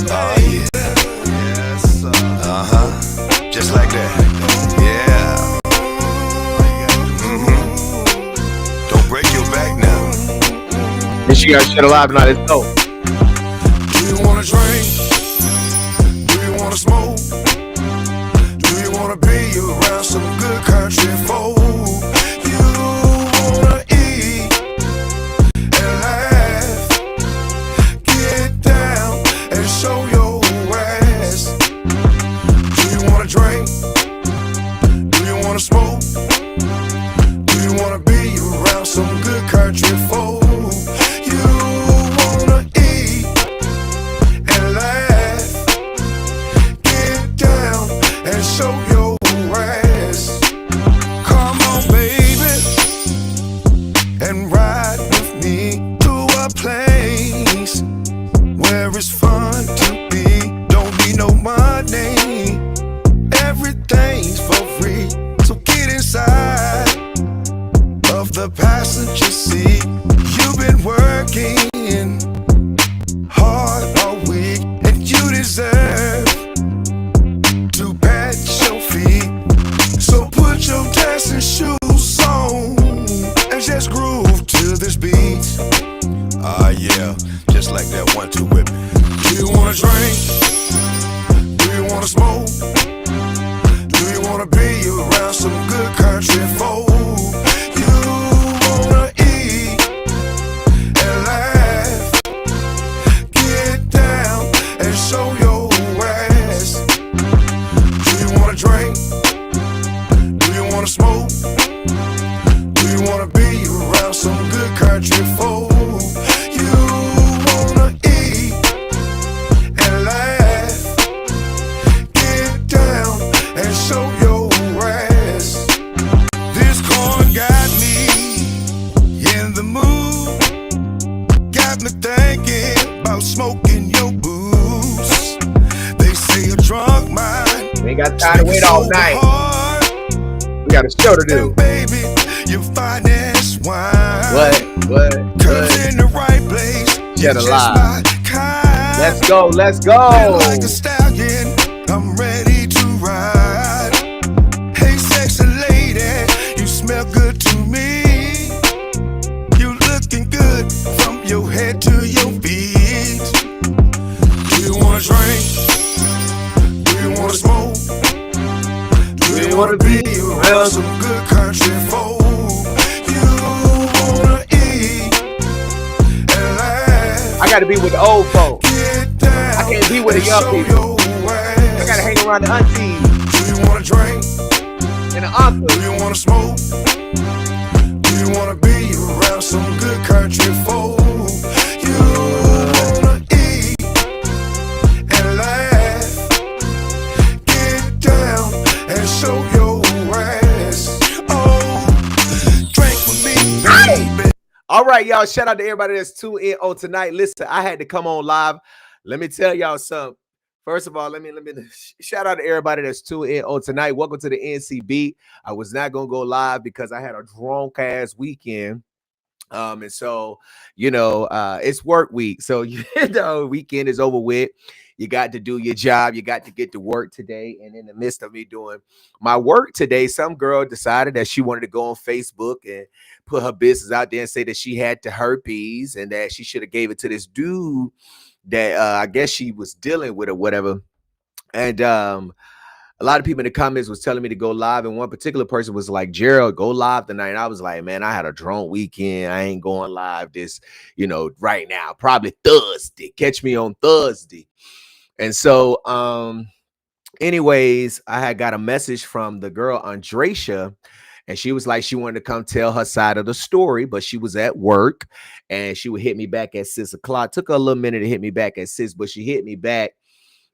Oh yeah. Yes, just like that. Yeah. Don't break your back now. And she got shit alive now. Let's go. Do you wanna drink? Do you wanna smoke? Do you wanna be around some good country folk? You wanna eat and laugh, get down and show your ass. Do you wanna drink? Do you wanna smoke? Do you wanna be around some good country folk? You wanna eat and laugh, get down and show your ass. Come on, baby, and ride with me to a place where it's fun to be. Don't need no money, everything's for free. So get inside of the passenger seat. You've been working hard all week, and you deserve to pat your feet. So put your dancing shoes on and just groove to this beat. Ah yeah, just like that 1-2 whip. Do you wanna drink? Do you wanna smoke? Do you wanna be around some good country folk? You wanna eat and laugh, get down and show your ass. Do you wanna drink? Do you wanna smoke? Do you wanna be around some good country folk? You wanna eat and laugh, get down and show your ass. This corn got me in the mood, got me thinking about smoking your booze. They say a drunk mind, We ain't got time to wait all night. We got a show to do. and baby, you finest wine. What? Curves in the right place. Shut You're just alive. my kind. Let's go. Let's Feel go. like a stallion, I'm ready to ride. Hey, sexy lady, you smell good to me. You looking good from your head to your feet. Do you wanna drink? Do you wanna smoke? Do you wanna be around some good country folk? You wanna eat and laugh, I gotta be with the old folk. get down. I can't be with the young and people. show your ass. I gotta hang around the aunties Do you wanna drink? and the uncles. Do you wanna smoke? Do you wanna be around some good country folk? You wanna eat and laugh, get down and show your ass. Oh, drink with me, baby. All right, y'all. Shout out to everybody that's tuned in on tonight. Listen, I had to come on live. Let me tell y'all something. First of all, let me shout out to everybody that's tuned in on tonight. Welcome to the NCB. I was not gonna go live because I had a drunk ass weekend. And so, it's work week. So, weekend is over with. You got to do your job. You got to get to work today. And in the midst of me doing my work today, some girl decided that she wanted to go on Facebook and put her business out there and say that she had the herpes and that she should have gave it to this dude that I guess she was dealing with or whatever. And a lot of people in the comments was telling me to go live, and one particular person was like, Gerald, go live tonight. And I was like, man, I had a drunk weekend. I ain't going live this, right now. Probably Thursday. Catch me on Thursday. And so, anyways, I had got a message from the girl Andresha, and she was like, she wanted to come tell her side of the story, but she was at work, and she would hit me back at 6 o'clock. Took her a little minute to hit me back at 6, but she hit me back,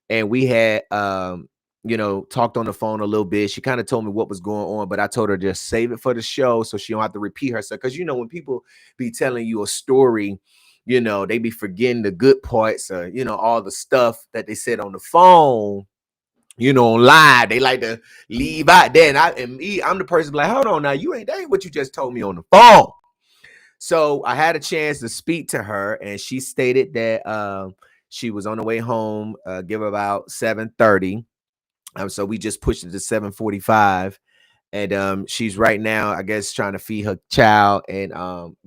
and we had, talked on the phone a little bit. She kind of told me what was going on, but I told her just save it for the show so she don't have to repeat herself. Because, when people be telling you a story, they be forgetting the good parts, all the stuff that they said on the phone, on live. They like to leave out there. I'm the person like, hold on now, that ain't what you just told me on the phone. So I had a chance to speak to her, and she stated that She was on the way home, give her about 7:30. So we just pushed it to 7:45. And she's right now, I guess, trying to feed her child and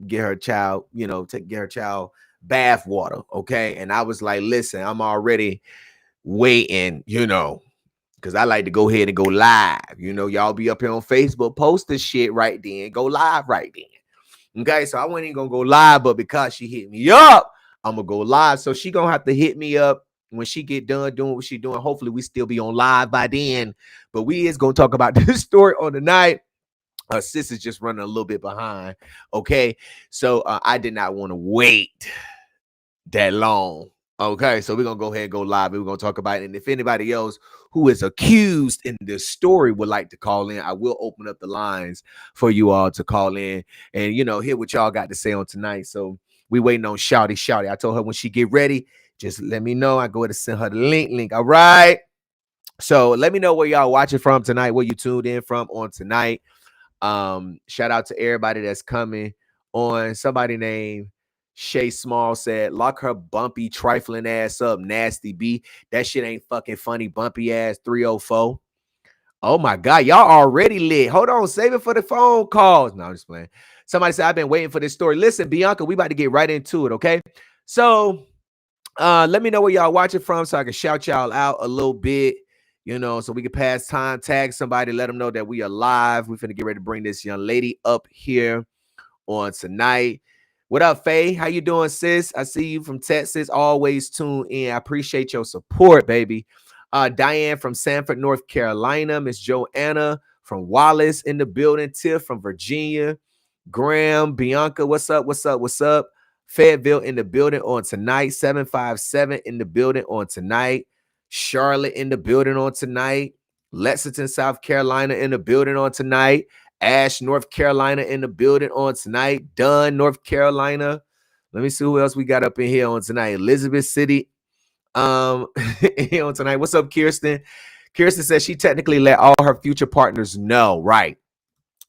get her child, get her child bath water. Okay. And I was like, listen, I'm already waiting, because I like to go ahead and go live. Y'all be up here on Facebook, post this shit right then, go live right then. Okay, so I wasn't even gonna go live, but because she hit me up, I'm gonna go live. So she gonna have to hit me up when she get done doing what she doing. Hopefully we still be on live by then. But we is gonna talk about this story on the night. Sis is just running a little bit behind. Okay, so I did not want to wait that long. Okay, so we're gonna go ahead and go live and we're gonna talk about it. And if anybody else who is accused in this story would like to call in, I will open up the lines for you all to call in and hear what y'all got to say on tonight. So we waiting on Shouty. I told her when she get ready, just let me know. I go ahead and send her the link. All right. So let me know where y'all watching from tonight, where you tuned in from on tonight. Shout out to everybody that's coming on. Somebody named Shay Small said, lock her bumpy, trifling ass up, nasty B. That shit ain't fucking funny, bumpy ass 304. Oh my God, y'all already lit. Hold on, save it for the phone calls. No, I'm just playing. Somebody said, I've been waiting for this story. Listen, Bianca, we about to get right into it, okay? So let me know where y'all watching from so I can shout y'all out a little bit, so we can pass time, tag somebody, let them know that we are live. We're finna get ready to bring this young lady up here on tonight. What up, Faye? How you doing, sis? I see you from Texas. Always tune in. I appreciate your support, baby. Diane from Sanford, North Carolina. Miss Joanna from Wallace in the building. Tiff from Virginia. Graham, Bianca, what's up? Fayetteville in the building on tonight. 757 in the building on tonight. Charlotte in the building on tonight. Lexington, South Carolina in the building on tonight. Ash, North Carolina in the building on tonight. Dunn, North Carolina. Let me see who else we got up in here on tonight. Elizabeth City on tonight. What's up, Kirsten? Kirsten says she technically let all her future partners know. Right.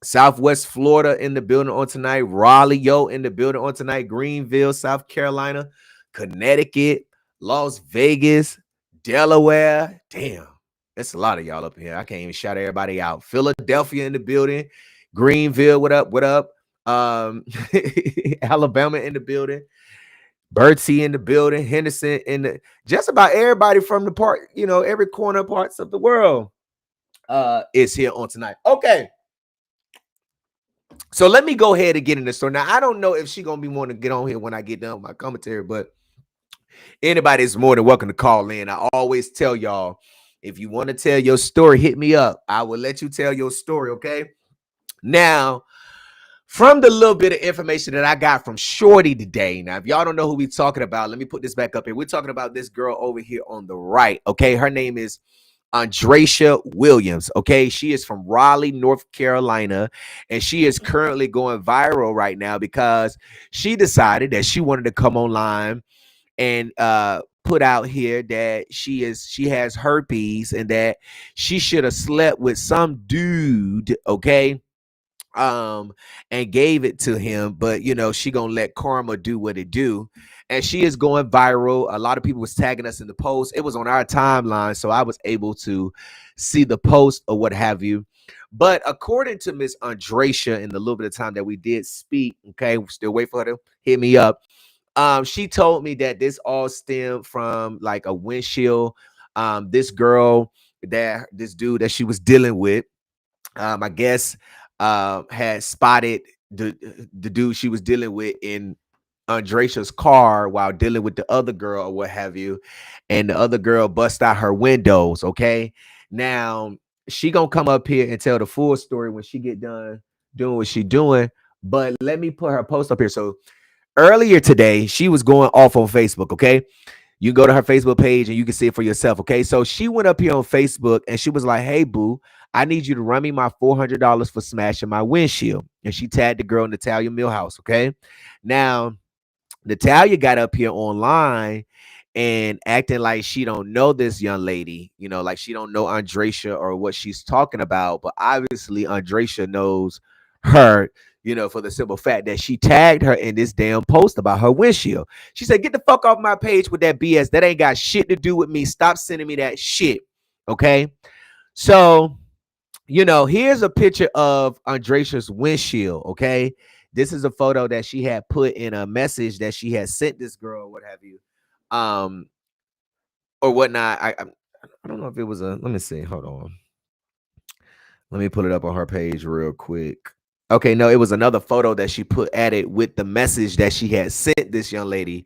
Southwest Florida in the building on tonight. Raleigh, in the building on tonight. Greenville, South Carolina. Connecticut. Las Vegas. Delaware. Damn. That's a lot of y'all up here. I can't even shout everybody out. Philadelphia in the building. Greenville, what up? Alabama in the building. Bertie in the building. Henderson in the, just about everybody from the part, every corner parts of the world is here on tonight. Okay. So let me go ahead and get in the story. Now, I don't know if she's going to be wanting to get on here when I get done with my commentary, but anybody is more than welcome to call in. I always tell y'all, if you want to tell your story, hit me up. I will let you tell your story, okay? Now, from the little bit of information that I got from Shorty today, now, if y'all don't know who we're talking about, let me put this back up here. We're talking about this girl over here on the right, okay? Her name is Andresha Williams, okay? She is from Raleigh, North Carolina, and she is currently going viral right now because she decided that she wanted to come online and put out here that she has herpes and that she should have slept with some dude, okay? And gave it to him, but she gonna let karma do what it do. And she is going viral. A lot of people was tagging us in the post. It was on our timeline, so I was able to see the post or what have you. But according to Miss Andresha, in the little bit of time that we did speak, okay, we still wait for her to hit me up. She told me that this all stemmed from like a windshield. This dude that she was dealing with, I guess, had spotted the dude she was dealing with in Andresha's car while dealing with the other girl or what have you, and the other girl bust out her windows. Okay, now she gonna come up here and tell the full story when she get done doing what she doing. But let me put her post up here. So earlier today, she was going off on Facebook. Okay, you go to her Facebook page and you can see it for yourself. Okay, so she went up here on Facebook and she was like, "Hey, boo, I need you to run me my $400 for smashing my windshield." And she tagged the girl Natalia Millhouse. Okay, now Natalia got up here online and acting like she don't know this young lady, like she don't know Andresha or what she's talking about. But obviously Andresha knows her, for the simple fact that she tagged her in this damn post about her windshield. She said, "Get the fuck off my page with that BS. That ain't got shit to do with me. Stop sending me that shit." Okay. So, here's a picture of Andresha's windshield. Okay. This is a photo that she had put in a message that she had sent this girl, or what have you, or whatnot. I don't know if it was let me see. Hold on. Let me pull it up on her page real quick. Okay, no, it was another photo that she put at it with the message that she had sent this young lady,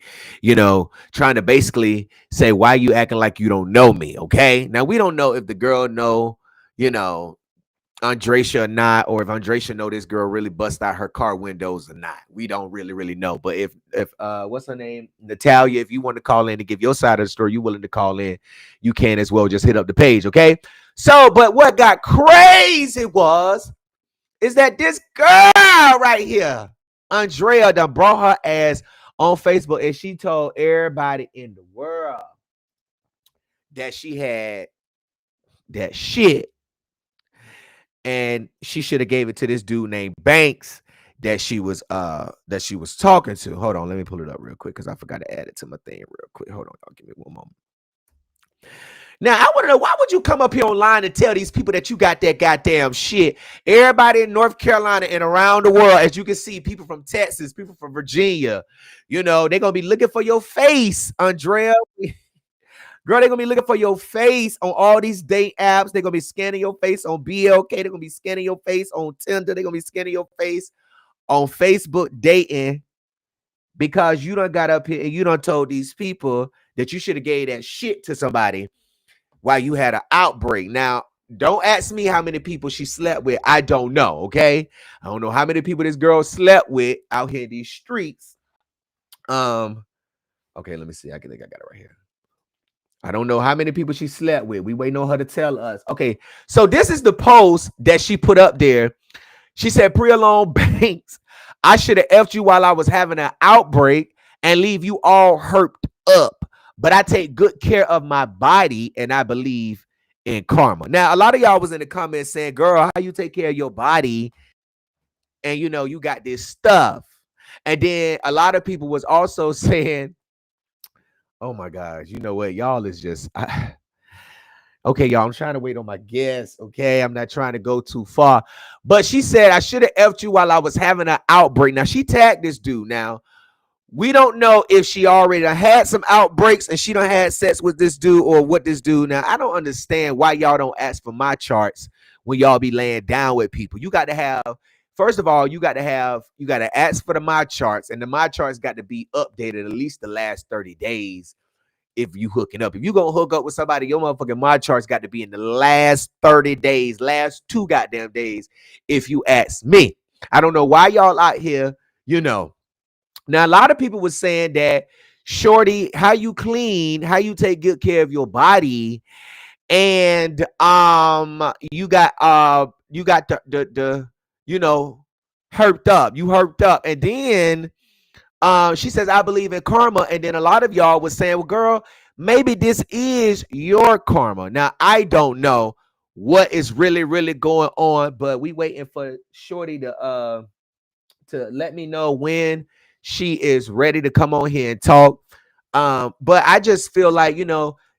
trying to basically say, "Why you acting like you don't know me?" Okay. Now we don't know if the girl know, Andresha or not, or if Andresha know this girl really bust out her car windows or not. We don't really know. But if what's her name? Natalia, if you want to call in to give your side of the story, you willing to call in, you can as well. Just hit up the page, okay? So, but what got crazy is that this girl right here, Andrea, done brought her ass on Facebook, and she told everybody in the world that she had that shit. And she should have gave it to this dude named Banks that she was talking to. Hold on, let me pull it up real quick because I forgot to add it to my thing real quick. Hold on, y'all, give me one moment. Now, I want to know, why would you come up here online and tell these people that you got that goddamn shit? Everybody in North Carolina and around the world, as you can see, people from Texas, people from Virginia, they're going to be looking for your face, Andrea. Girl, they're going to be looking for your face on all these date apps. They're going to be scanning your face on BLK. They're going to be scanning your face on Tinder. They're going to be scanning your face on Facebook dating, because you done got up here and you done told these people that you should have gave that shit to somebody while you had an outbreak. Now, don't ask me how many people she slept with. I don't know, okay? I don't know how many people this girl slept with out here in these streets. Okay, let me see. I think I got it right here. I don't know how many people she slept with. We waiting on her to tell us. Okay, so this is the post that she put up there. She said, "Pre-alone Banks, I should have effed you while I was having an outbreak and leave you all herped up. But I take good care of my body and I believe in karma." Now, a lot of y'all was in the comments saying, "Girl, how you take care of your body and you got this stuff?" And then a lot of people was also saying, "Oh my gosh, you know what? Y'all is just..." Okay, y'all, I'm trying to wait on my guess. Okay, I'm not trying to go too far. But she said, "I should have effed you while I was having an outbreak." Now, she tagged this dude. Now, we don't know if she already had some outbreaks and she done had sex with this dude, or what this dude. Now, I don't understand why y'all don't ask for my charts when y'all be laying down with people. You got to have, first of all, you got to ask for the my charts, and the my charts got to be updated at least the last 30 days. If you hooking up, if you gonna hook up with somebody, your motherfucking my charts got to be in the last 30 days, last 2 goddamn days, if you ask me. I don't know why y'all out here, Now, a lot of people was saying that, "Shorty, how you clean, how you take good care of your body, and you got the herped up. You herped up." And then she says, "I believe in karma." And then a lot of y'all was saying, "Well, girl, maybe this is your karma." Now, I don't know what is really going on, but we waiting for Shorty to let me know when she is ready to come on here and talk. But I just feel like,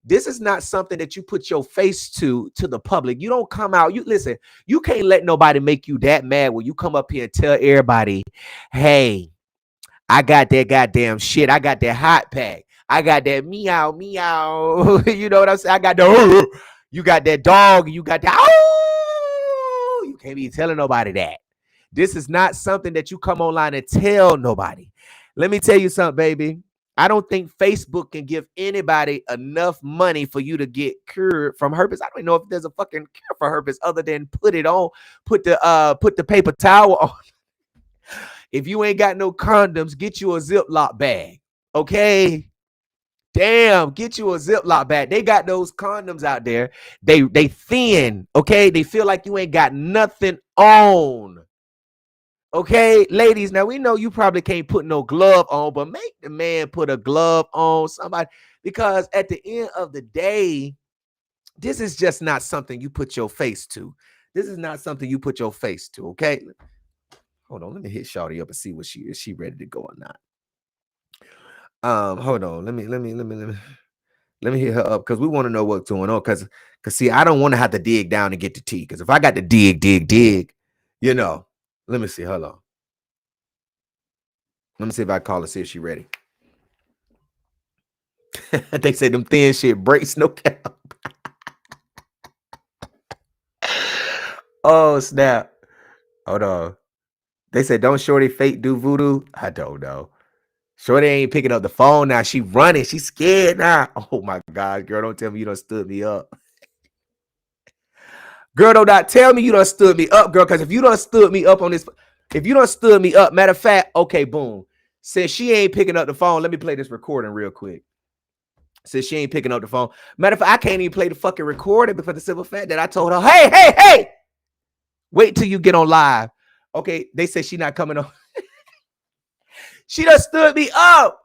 this is not something that you put your face to the public. You don't come out. You listen, you can't let nobody make you that mad when you come up here and tell everybody, "Hey, I got that goddamn shit. I got that hot pack. I got that meow, meow." You know what I'm saying? I got the, you got that dog. You got that, oh, you can't be telling nobody that. This is not something that you come online and tell nobody. Let me tell you something, baby. I don't think Facebook can give anybody enough money for you to get cured from herpes. I don't know if there's a fucking cure for herpes other than put the paper towel on. If you ain't got no condoms, get you a Ziploc bag. Okay? Damn, get you a Ziploc bag. They got those condoms out there. They thin, okay? They feel like you ain't got nothing on. Okay, ladies, now we know you probably can't put no glove on, but make the man put a glove on somebody, because at the end of the day, this is just not something you put your face to. This is not something you put your face to, okay? Hold on, let me hit Shawty up and see what is she ready to go or not. Hold on, let me hit her up because we want to know what's going on. Cause see, I don't want to have to dig down and get the tea. Because if I got to dig, you know, let me see. Hold on. Let me see if I call her, see if she ready. They say them thin shit breaks no cap. Oh snap! Hold on. They said don't Shorty fake do voodoo. I don't know. Shorty ain't picking up the phone now. She running. She scared now. Oh my God, girl, don't tell me you done stood me up. Girl, don't not tell me you done stood me up, girl. Because if you done stood me up on this, if you done stood me up, matter of fact, okay, boom. Since she ain't picking up the phone, let me play this recording real quick. Since she ain't picking up the phone. Matter of fact, I can't even play the fucking recording because the simple fact that I told her, hey, wait till you get on live. Okay, they say she not coming on. She done stood me up.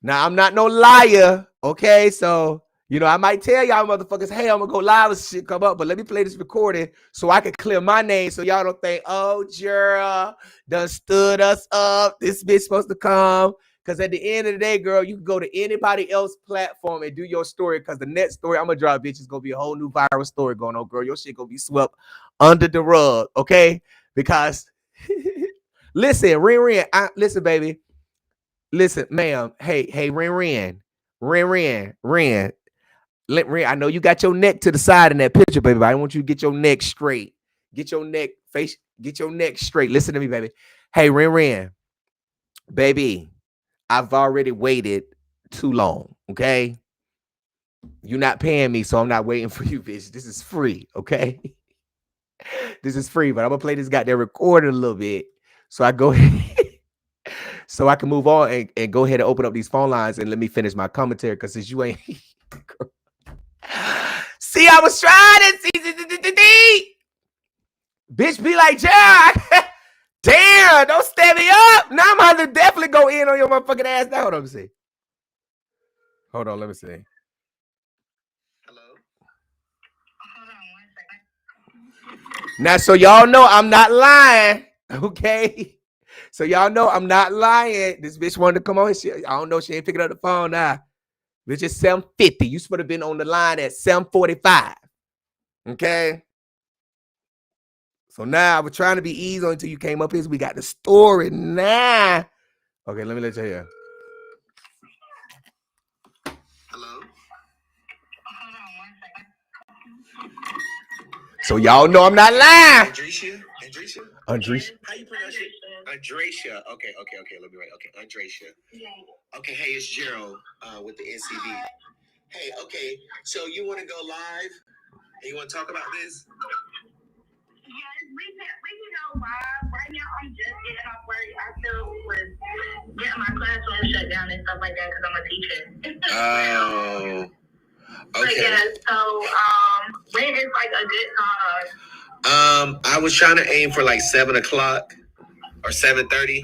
Now, I'm not no liar, okay? So, you know, I might tell y'all motherfuckers, hey, I'm gonna go live and shit come up, but let me play this recording so I can clear my name so y'all don't think, oh, Jura done stood us up. This bitch supposed to come. Because at the end of the day, girl, you can go to anybody else's platform and do your story because the next story I'm gonna drop, bitch, is gonna be a whole new viral story going on, girl. Your shit gonna be swept under the rug, okay? Because, listen, Ren, listen, baby. Listen, ma'am. Hey, Ren. Ren. I know you got your neck to the side in that picture, baby. But I want you to get your neck straight. Get your neck straight. Listen to me, baby. Hey, Ren. Baby, I've already waited too long, okay? You're not paying me, so I'm not waiting for you, bitch. This is free, okay? This is free, but I'm gonna play this goddamn recording a little bit. So I go ahead. So I can move on and go ahead and open up these phone lines and let me finish my commentary because since you ain't see, I was trying to see bitch be like, Jack, damn, don't stand me up. Now I'm gonna definitely go in on your motherfucking ass. Now hold on, let me see. Hold on, let me see. Hello. Now, so y'all know I'm not lying, okay? So y'all know I'm not lying. This bitch wanted to come on. I don't know. She ain't picking up the phone now. Bitch, it's 7:50. You supposed to have been on the line at 7:45. Okay? So now I was trying to be easy until you came up here. So we got the story now. Okay, let me let you hear. Hello? So y'all know I'm not lying. Andresha? How you pronounce it? Andresha. Okay. Let me write. Okay, Andresha. Okay, hey, it's Gerald with the NCB. Hey, okay, so you want to go live? And you want to talk about this? Yes, we can go live. Right now, I'm just getting off work. I still was getting my classroom shut down and stuff like that because I'm a teacher. Oh. Okay. So, yeah, so when is like a good time? I was trying to aim for like 7 o'clock or 7:30.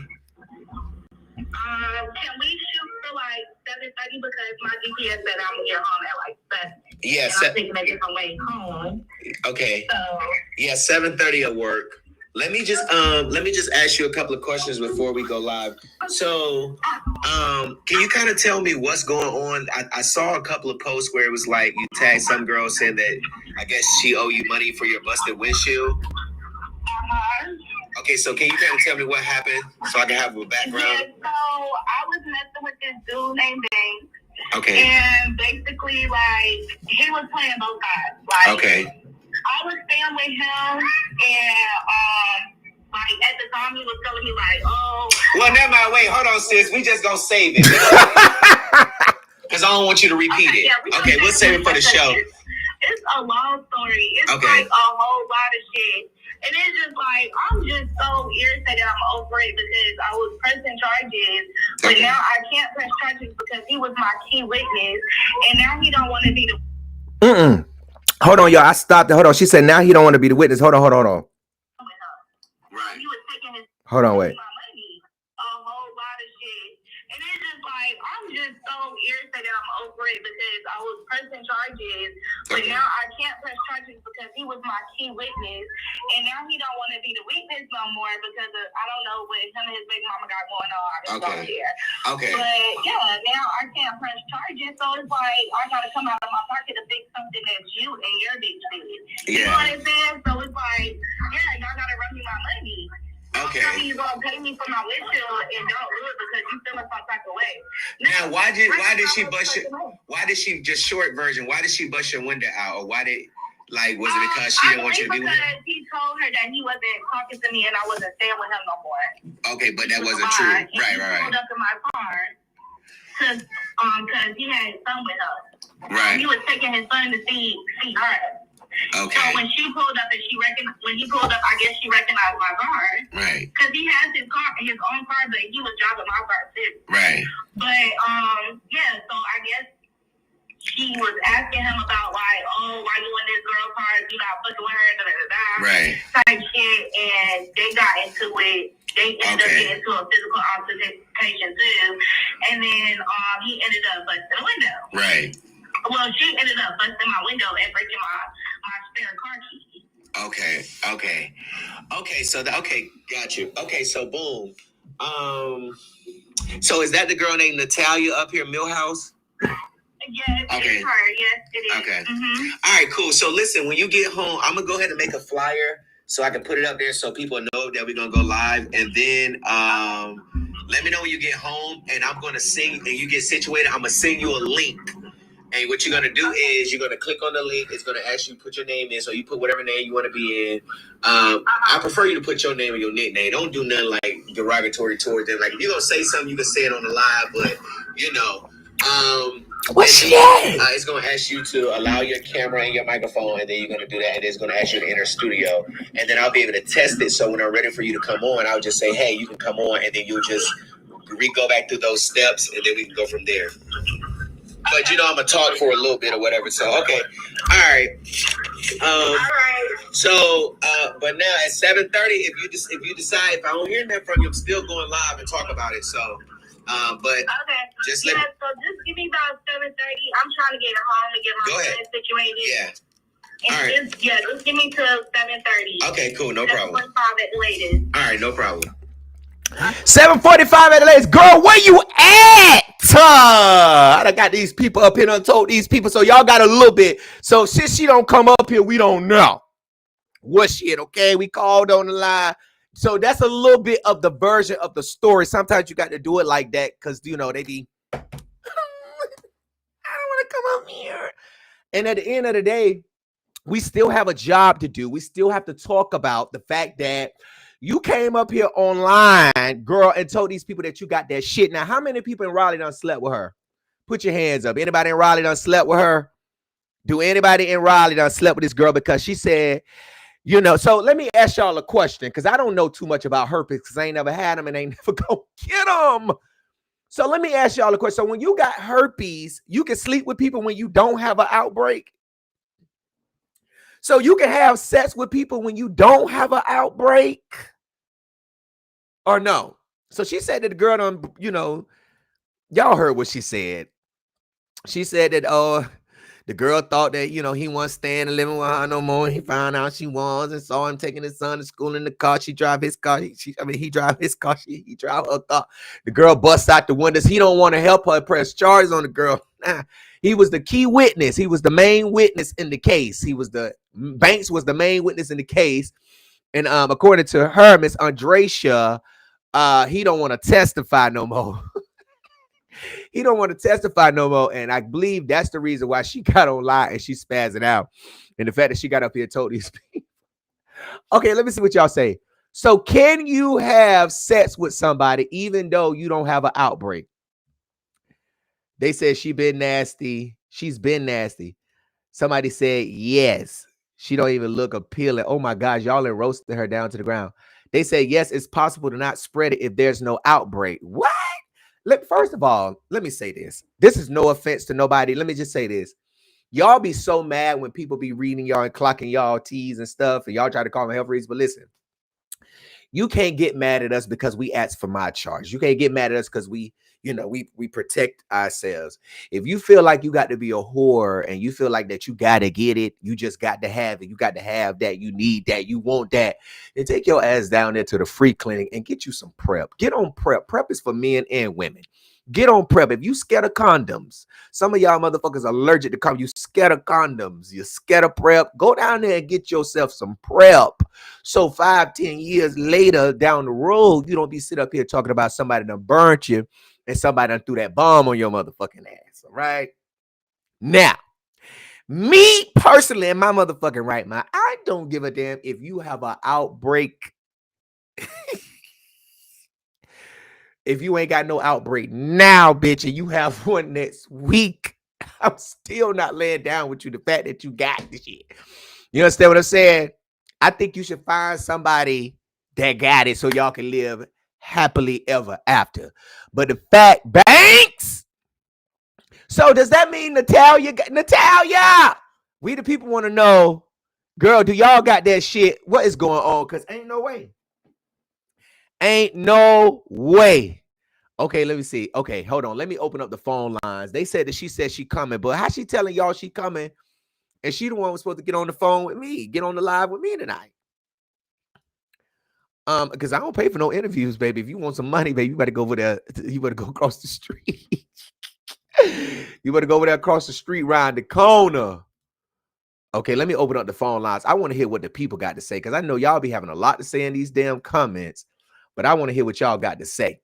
Can we shoot for like 7:30 because my GPS said I'm gonna get home at like 7. Yeah, I'm thinking a different way home. Okay. So yeah, 7:30 will work. Let me just ask you a couple of questions before we go live. So, can you kind of tell me what's going on? I saw a couple of posts where it was like you tagged some girl saying that I guess she owe you money for your busted windshield. Okay, so can you kind of tell me what happened so I can have a background? Yeah, so I was messing with this dude named Banks. Okay. And basically, like, he was playing both sides. Like, okay. I was staying with him, and like at the time he was telling me like, oh. Well, never mind. Wait, hold on, sis. We just gonna save it because I don't want you to repeat it. Yeah, we'll save it for the show. It's a long story. It's okay. like a whole lot of shit. And it's just like, I'm just so irritated. I'm over it because I was pressing charges. But okay. now I can't press charges because he was my key witness. And now he don't want to be the... Hold on, y'all. I stopped it. Hold on. She said now he don't want to be the witness. Hold on. Right. He was taking his... Hold on, wait. A whole lot of shit. And it's just like, I'm just so irritated. I'm over it because I was pressing charges. But now I can't press charges because he was my key witness, and now he don't want to be the witness no more because of, I don't know what him and his baby mama got going on. I just don't care. Okay. But yeah, now I can't press charges, so it's like I gotta come out of my pocket to fix something that you and your bitch did. You know what I'm saying? So it's like, yeah, y'all gotta run me my money. Okay. Tell me you gonna pay me for my windshield and don't do it because you feeling some type of way. Now, why did she bust your? Why did she, just short version? Why did she bust your window out, or why did, like, was it because she didn't want you to be with him? Because he told her that he wasn't talking to me and I wasn't staying with him no more. Okay, but that wasn't true. Right. He pulled up in my car because he had his son with her. Right. He was taking his son to see her. Okay. So when she pulled up and when he pulled up, I guess she recognized my car. Right. Because he has his own car, but he was driving my car too. Right. But yeah, so I guess she was asking him about like, oh, why you in this girl car? You not fucking with her, right, type shit, and they got into it. They ended up getting into a physical altercation too, and then he ended up busting the window. Right. Well, she ended up busting my window and breaking my spare car key. Okay. So got you. Okay, so boom. So is that the girl named Natalia up here, Millhouse? Yes, it's her. Yes, it is. Okay. Mm-hmm. All right, cool. So listen, when you get home, I'm gonna go ahead and make a flyer so I can put it up there so people know that we're gonna go live, and then let me know when you get home, and I'm gonna sing, and you get situated. I'm gonna send you a link. And what you're going to do is you're going to click on the link. It's going to ask you to put your name in. So you put whatever name you want to be in. I prefer you to put your name and your nickname. Don't do nothing like derogatory towards them. Like, if you're going to say something, you can say it on the live. But, you know. What's she at? It's going to ask you to allow your camera and your microphone. And then you're going to do that. And it's going to ask you to enter studio. And then I'll be able to test it. So when I'm ready for you to come on, I'll just say, hey, you can come on. And then you'll just go back through those steps. And then we can go from there. But you know, I'm gonna talk for a little bit or whatever. So okay, all right. All right. So, but now at 7:30, if you decide, if I don't hear that from you, I'm still going live and talk about it. So, but okay, just so just give me about 7:30. I'm trying to get home and get my friends situated. Yeah. And all right. Just give me till 7:30. Okay, cool, no problem. 7:45 at the latest. All right, no problem. 7:45 at the latest. Girl, where you at? I done got these people up here and told these people, so y'all got a little bit. So since she don't come up here, we don't know what shit, okay? We called on the line. So that's a little bit of the version of the story. Sometimes you got to do it like that because, you know, they be, I don't want to come up here. And at the end of the day, we still have a job to do. We still have to talk about the fact that you came up here online, girl, and told these people that you got that shit. Now, how many people in Raleigh done slept with her? Put your hands up. Anybody in Raleigh done slept with her? Do anybody in Raleigh done slept with this girl? Because she said, you know, so let me ask y'all a question, because I don't know too much about herpes, because I ain't never had them and ain't never gonna get them. So let me ask y'all a question. So when you got herpes, you can sleep with people when you don't have an outbreak? So you can have sex with people when you don't have an outbreak? Or no? So she said that the girl done, you know, y'all heard what she said. She said that the girl thought that, you know, he wasn't staying and living with her no more. He found out she was and saw him taking his son to school in the car. She drive his car. He drive his car. He drive her car. The girl busts out the windows. He don't want to help her press charges on the girl. He was the key witness. He was the main witness in the case. Banks was the main witness in the case. And according to her, Miss Andresha, he don't want to testify no more. He don't want to testify no more. And I believe that's the reason why she got online and she spazzing out. And the fact that she got up here and told these people. Okay, let me see what y'all say. So can you have sex with somebody even though you don't have an outbreak? They said she been nasty. She's been nasty. Somebody said yes. She don't even look appealing. Oh my gosh, y'all are roasting her down to the ground. They said yes, it's possible to not spread it if there's no outbreak. What? First of all, let me say this. This is no offense to nobody. Let me just say this. Y'all be so mad when people be reading y'all and clocking y'all T's and stuff, and y'all try to call them health reasons. But listen, you can't get mad at us because we asked for my charge. You can't get mad at us because we, You know, we protect ourselves. If you feel like you got to be a whore and you feel like that you got to get it, you just got to have it, you got to have that, you need that, you want that, then take your ass down there to the free clinic and get you some prep. Get on prep. Prep is for men and women. Get on prep. If you scared of condoms, some of y'all motherfuckers are allergic to condoms. You scared of condoms. You scared of prep. Go down there and get yourself some prep. So 5-10 years later down the road, you don't be sitting up here talking about somebody that burnt you and somebody done threw that bomb on your motherfucking ass. All right. Now, me personally, in my motherfucking right mind, I don't give a damn if you have an outbreak. If you ain't got no outbreak now, bitch, and you have one next week, I'm still not laying down with you. The fact that you got this shit. You understand what I'm saying? I think you should find somebody that got it so y'all can live happily ever after. But the fact, Banks. So does that mean Natalia? We the people want to know, girl, do y'all got that shit? What is going on? Because ain't no way. Ain't no way. Okay, let me see. Okay, hold on. Let me open up the phone lines. They said that she said she coming, but how she telling y'all she coming? And she the one was supposed to get on the phone with me, get on the live with me tonight. Because I don't pay for no interviews, baby. If you want some money, baby, you better go over there. You better go across the street. You better go over there across the street, round the corner. Okay, let me open up the phone lines. I want to hear what the people got to say because I know y'all be having a lot to say in these damn comments, but I want to hear what y'all got to say.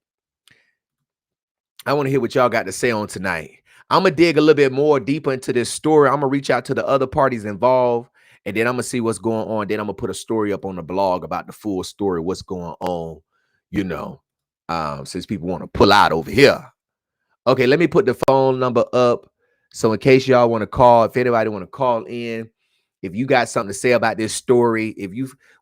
I want to hear what y'all got to say on tonight. I'm going to dig a little bit more deeper into this story. I'm going to reach out to the other parties involved, and then I'm going to see what's going on. Then I'm going to put a story up on the blog about the full story, what's going on, you know, since people want to pull out over here. Okay, let me put the phone number up. So in case y'all want to call, if anybody want to call in, if you got something to say about this story,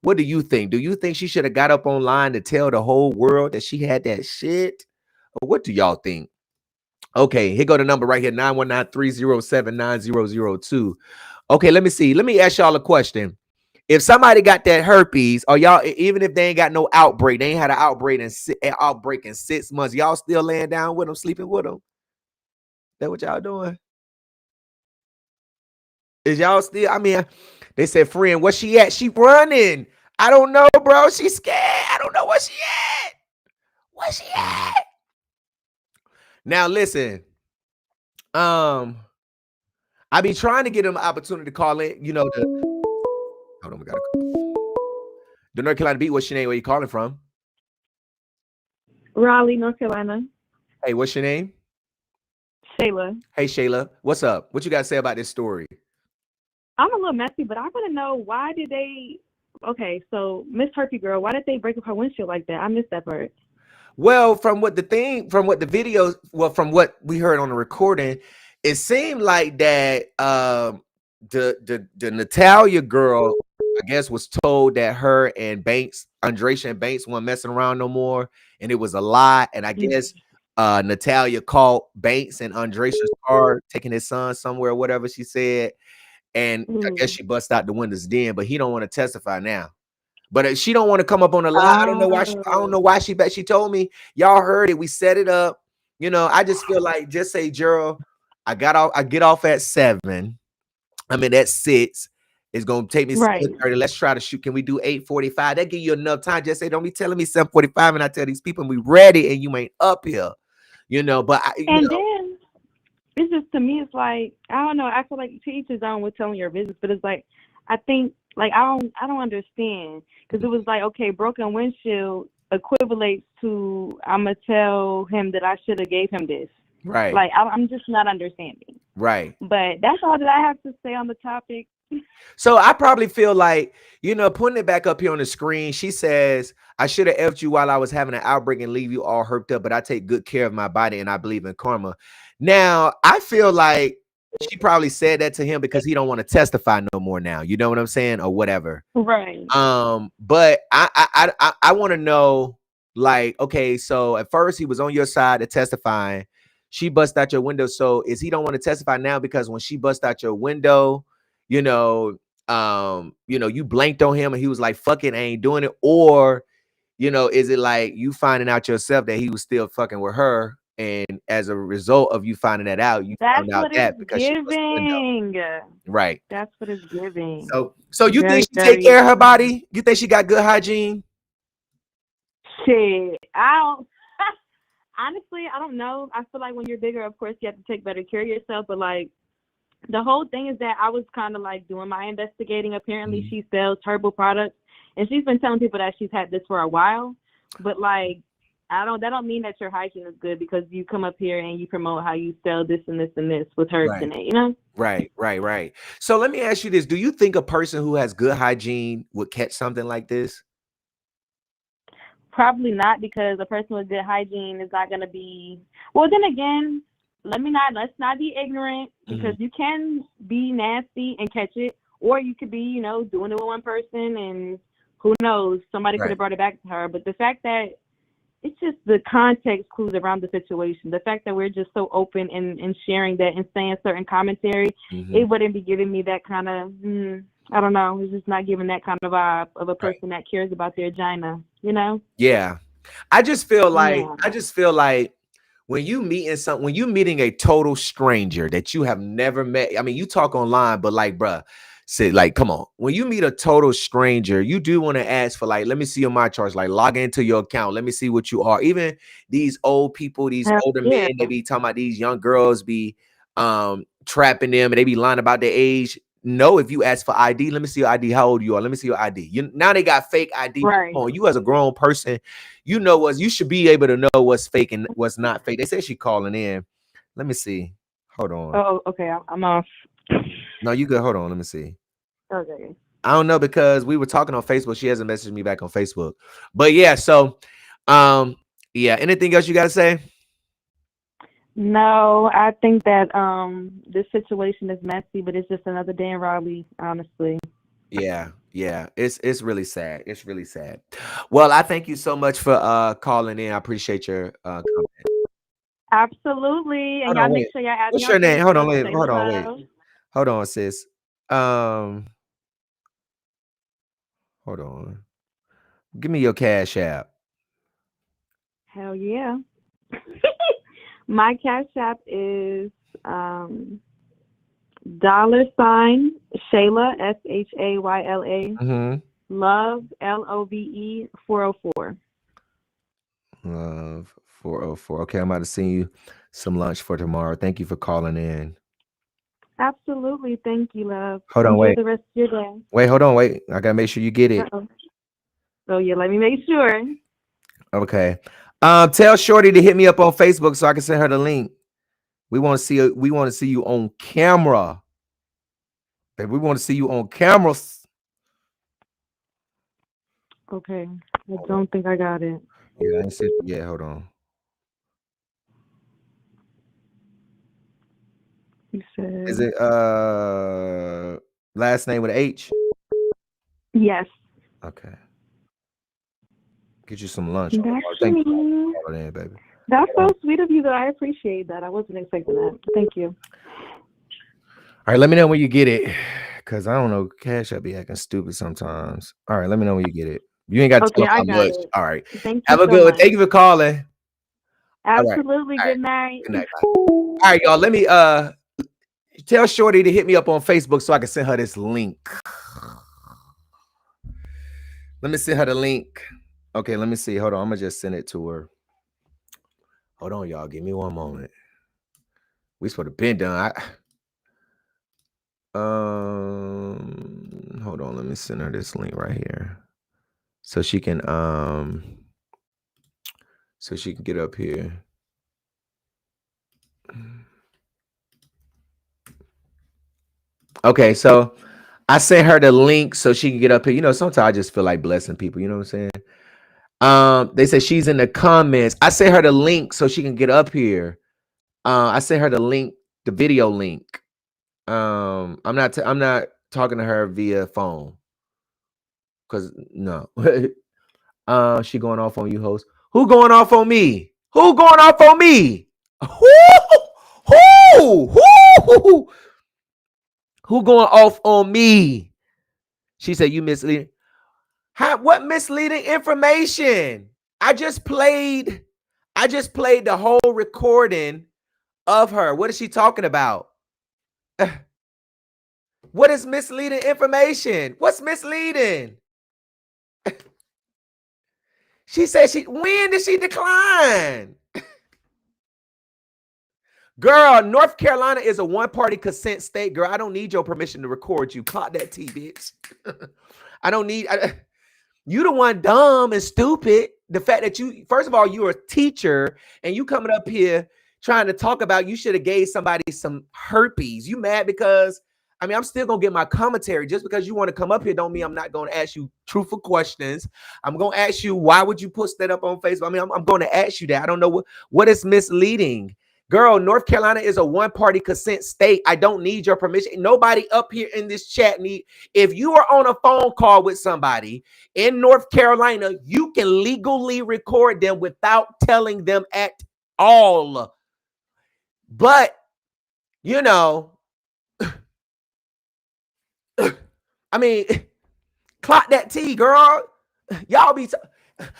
what do you think? Do you think she should have got up online to tell the whole world that she had that shit? Or what do y'all think? Okay, here go the number right here, 919-307-9002. Okay, let me see. Let me ask y'all a question. If somebody got that herpes, or y'all, even if they ain't got no outbreak, they ain't had an outbreak in 6 months, y'all still laying down with them, sleeping with them? That what y'all doing? Is y'all still? I mean, they said, friend, where she at? She running. I don't know, bro. She's scared. I don't know where she at. Where she at? Now listen. I be trying to get them an opportunity to call in. You know, hold on, we gotta the North Carolina beat. What's your name? Where you calling from? Raleigh, North Carolina. Hey, what's your name? Shayla. Hey, Shayla. What's up? What you got to say about this story? I'm a little messy, but I want to know why did they? Okay, so Miss Herpes girl, why did they break up her windshield like that? I missed that part. Well, from what we heard on the recording, it seemed like that the Natalia girl, I guess, was told that her and Banks, Andresha and Banks, weren't messing around no more, and it was a lie. And I guess Natalia called Banks and Andresha's car, taking his son somewhere, whatever she said, and I guess she bust out the windows then. But he don't want to testify now. But she don't want to come up on the line. I don't know why. She told me, y'all heard it. We set it up. You know, I just feel like, just say, Gerald, I get off at 7. I mean, at 6. It's gonna take me 7:30. Let's try to shoot. Can we do 8:45? That give you enough time. Just say, don't be telling me 7:45, and I tell these people we ready, and you ain't up here. You know, but then it's just, to me, it's like, I don't know. I feel like to each his own with telling your business, but it's like, I think, like, I don't understand, because it was like, okay, broken windshield equivalates to, I'm gonna tell him that I should have gave him this. Right. Like, I'm just not understanding. Right. But that's all that I have to say on the topic. So I probably feel like, you know, putting it back up here on the screen, she says, I should have effed you while I was having an outbreak and leave you all herped up, but I take good care of my body and I believe in karma. Now, I feel like she probably said that to him because he don't want to testify no more now. You know what I'm saying? Or whatever. Right. But I want to know, like, okay, so at first he was on your side of testifying. She bust out your window. So is he don't want to testify now because when she bust out your window, you know, you blanked on him and he was like, fuck it, I ain't doing it? Or, you know, is it like you finding out yourself that he was still fucking with her And as a result of you finding that out, you That's found out what it's that because she was a window. giving. Right. That's what it's giving. So you Very, think she take very. care of her body? You think she got good hygiene? Shit. I don't. Honestly, I don't know. I feel like when you're bigger, of course, you have to take better care of yourself. But like, the whole thing is that I was kind of like doing my investigating. Apparently, she sells herbal products, and she's been telling people that she's had this for a while. But like, that don't mean that your hygiene is good because you come up here and you promote how you sell this and this and this with herbs in it, you know? Right. So let me ask you this. Do you think a person who has good hygiene would catch something like this? Probably not, because a person with good hygiene is not going to be, well, then again, let's not be ignorant, because you can be nasty and catch it, or you could be, you know, doing it with one person and who knows, somebody could have brought it back to her. But the fact that it's just the context clues around the situation, the fact that we're just so open and sharing that and saying certain commentary, it wouldn't be giving me that kind of, I don't know, it's just not giving that kind of vibe of a person that cares about their vagina, you know? Yeah. I just feel like when you meeting a total stranger that you have never met. I mean, you talk online, but like, bruh, say, like, come on. When you meet a total stranger, you do want to ask for, like, let me see your my charts, like log into your account. Let me see what you are. Even these old people, these older men, they be talking about these young girls be trapping them and they be lying about their age. No, if you ask for ID, let me see your ID. How old you are? Let me see your ID. Now they got fake ID. Right. Come on, you as a grown person, you know what? You should be able to know what's fake and what's not fake. They say she calling in. Let me see. Hold on. Oh, okay. I'm off. No, you good. Hold on. Let me see. Okay. I don't know, because we were talking on Facebook. She hasn't messaged me back on Facebook. But yeah, so yeah. Anything else you got to say? No, I think that this situation is messy, but it's just another day in Raleigh, honestly. Yeah. It's really sad. It's really sad. Well, I thank you so much for calling in. I appreciate your comment. Absolutely. And Hold y'all on, make wait. sure y'all add me What's on your name? Hold on, Facebook. wait. Hold on, sis. Hold on. Give me your Cash App. Hell yeah. My Cash App is $Shayla, SHAYLA, Love, LOVE 404. Love 404. Okay, I'm about to send you some lunch for tomorrow. Thank you for calling in. Absolutely. Thank you, love. Hold on, Enjoy wait. the rest of your day. Wait, hold on, wait. I gotta make sure you get it. Oh yeah, let me make sure. Okay. Tell Shorty to hit me up on Facebook so I can send her the link. We want to see you on camera. Baby, we want to see you on camera. Okay. I don't think I got it. Yeah, I ain't sent it yet. Hold on. You said, Is it last name with H? yes. Okay. Get you some lunch. Thank you you. for calling in, baby. That's so sweet of you, though. I appreciate that. I wasn't expecting that. Thank you. All right, let me know when you get it, because I don't know. Cash App be acting stupid sometimes. All right, let me know when you get it. You ain't got to tell I how got much. it. All right. Thank Have you a so good one. much. Thank you for calling. Absolutely. All right. Good night. Good night. Bye. All right, y'all. Let me tell Shorty to hit me up on Facebook so I can send her this link. Let me send her the link. Okay, let me see. Hold on. I'm gonna just send it to her. Hold on, y'all. Give me one moment. We supposed to been done. Hold on. Let me send her this link right here, so she can get up here. Okay, so I sent her the link so she can get up here. You know, sometimes I just feel like blessing people. You know what I'm saying? They said she's in the comments. I sent her the link so she can get up here. I sent her the link, the video link. I'm not talking to her via phone, because no. She going off on you, host. Who going off on me? Who going off on me? Who going off on me? She said you misleading. What misleading information? I just played I just played the whole recording of her. What is she talking about? What is misleading information? What's misleading? She said when did she decline? Girl, North Carolina is a one-party consent state. Girl, I don't need your permission to record you. Clock that T, bitch. I don't need... you the one dumb and stupid. The fact that you... First of all, you're a teacher, and you coming up here trying to talk about you should have gave somebody some herpes. You mad because... I mean, I'm still going to get my commentary. Just because you want to come up here don't mean I'm not going to ask you truthful questions. I'm going to ask you, why would you post that up on Facebook? I mean, I'm going to ask you that. I don't know what is misleading. Girl, North Carolina is a one-party consent state. I don't need your permission. Nobody up here in this chat need. If you are on a phone call with somebody in North Carolina, you can legally record them without telling them at all. But, you know, I mean, clock that T, girl. Y'all be...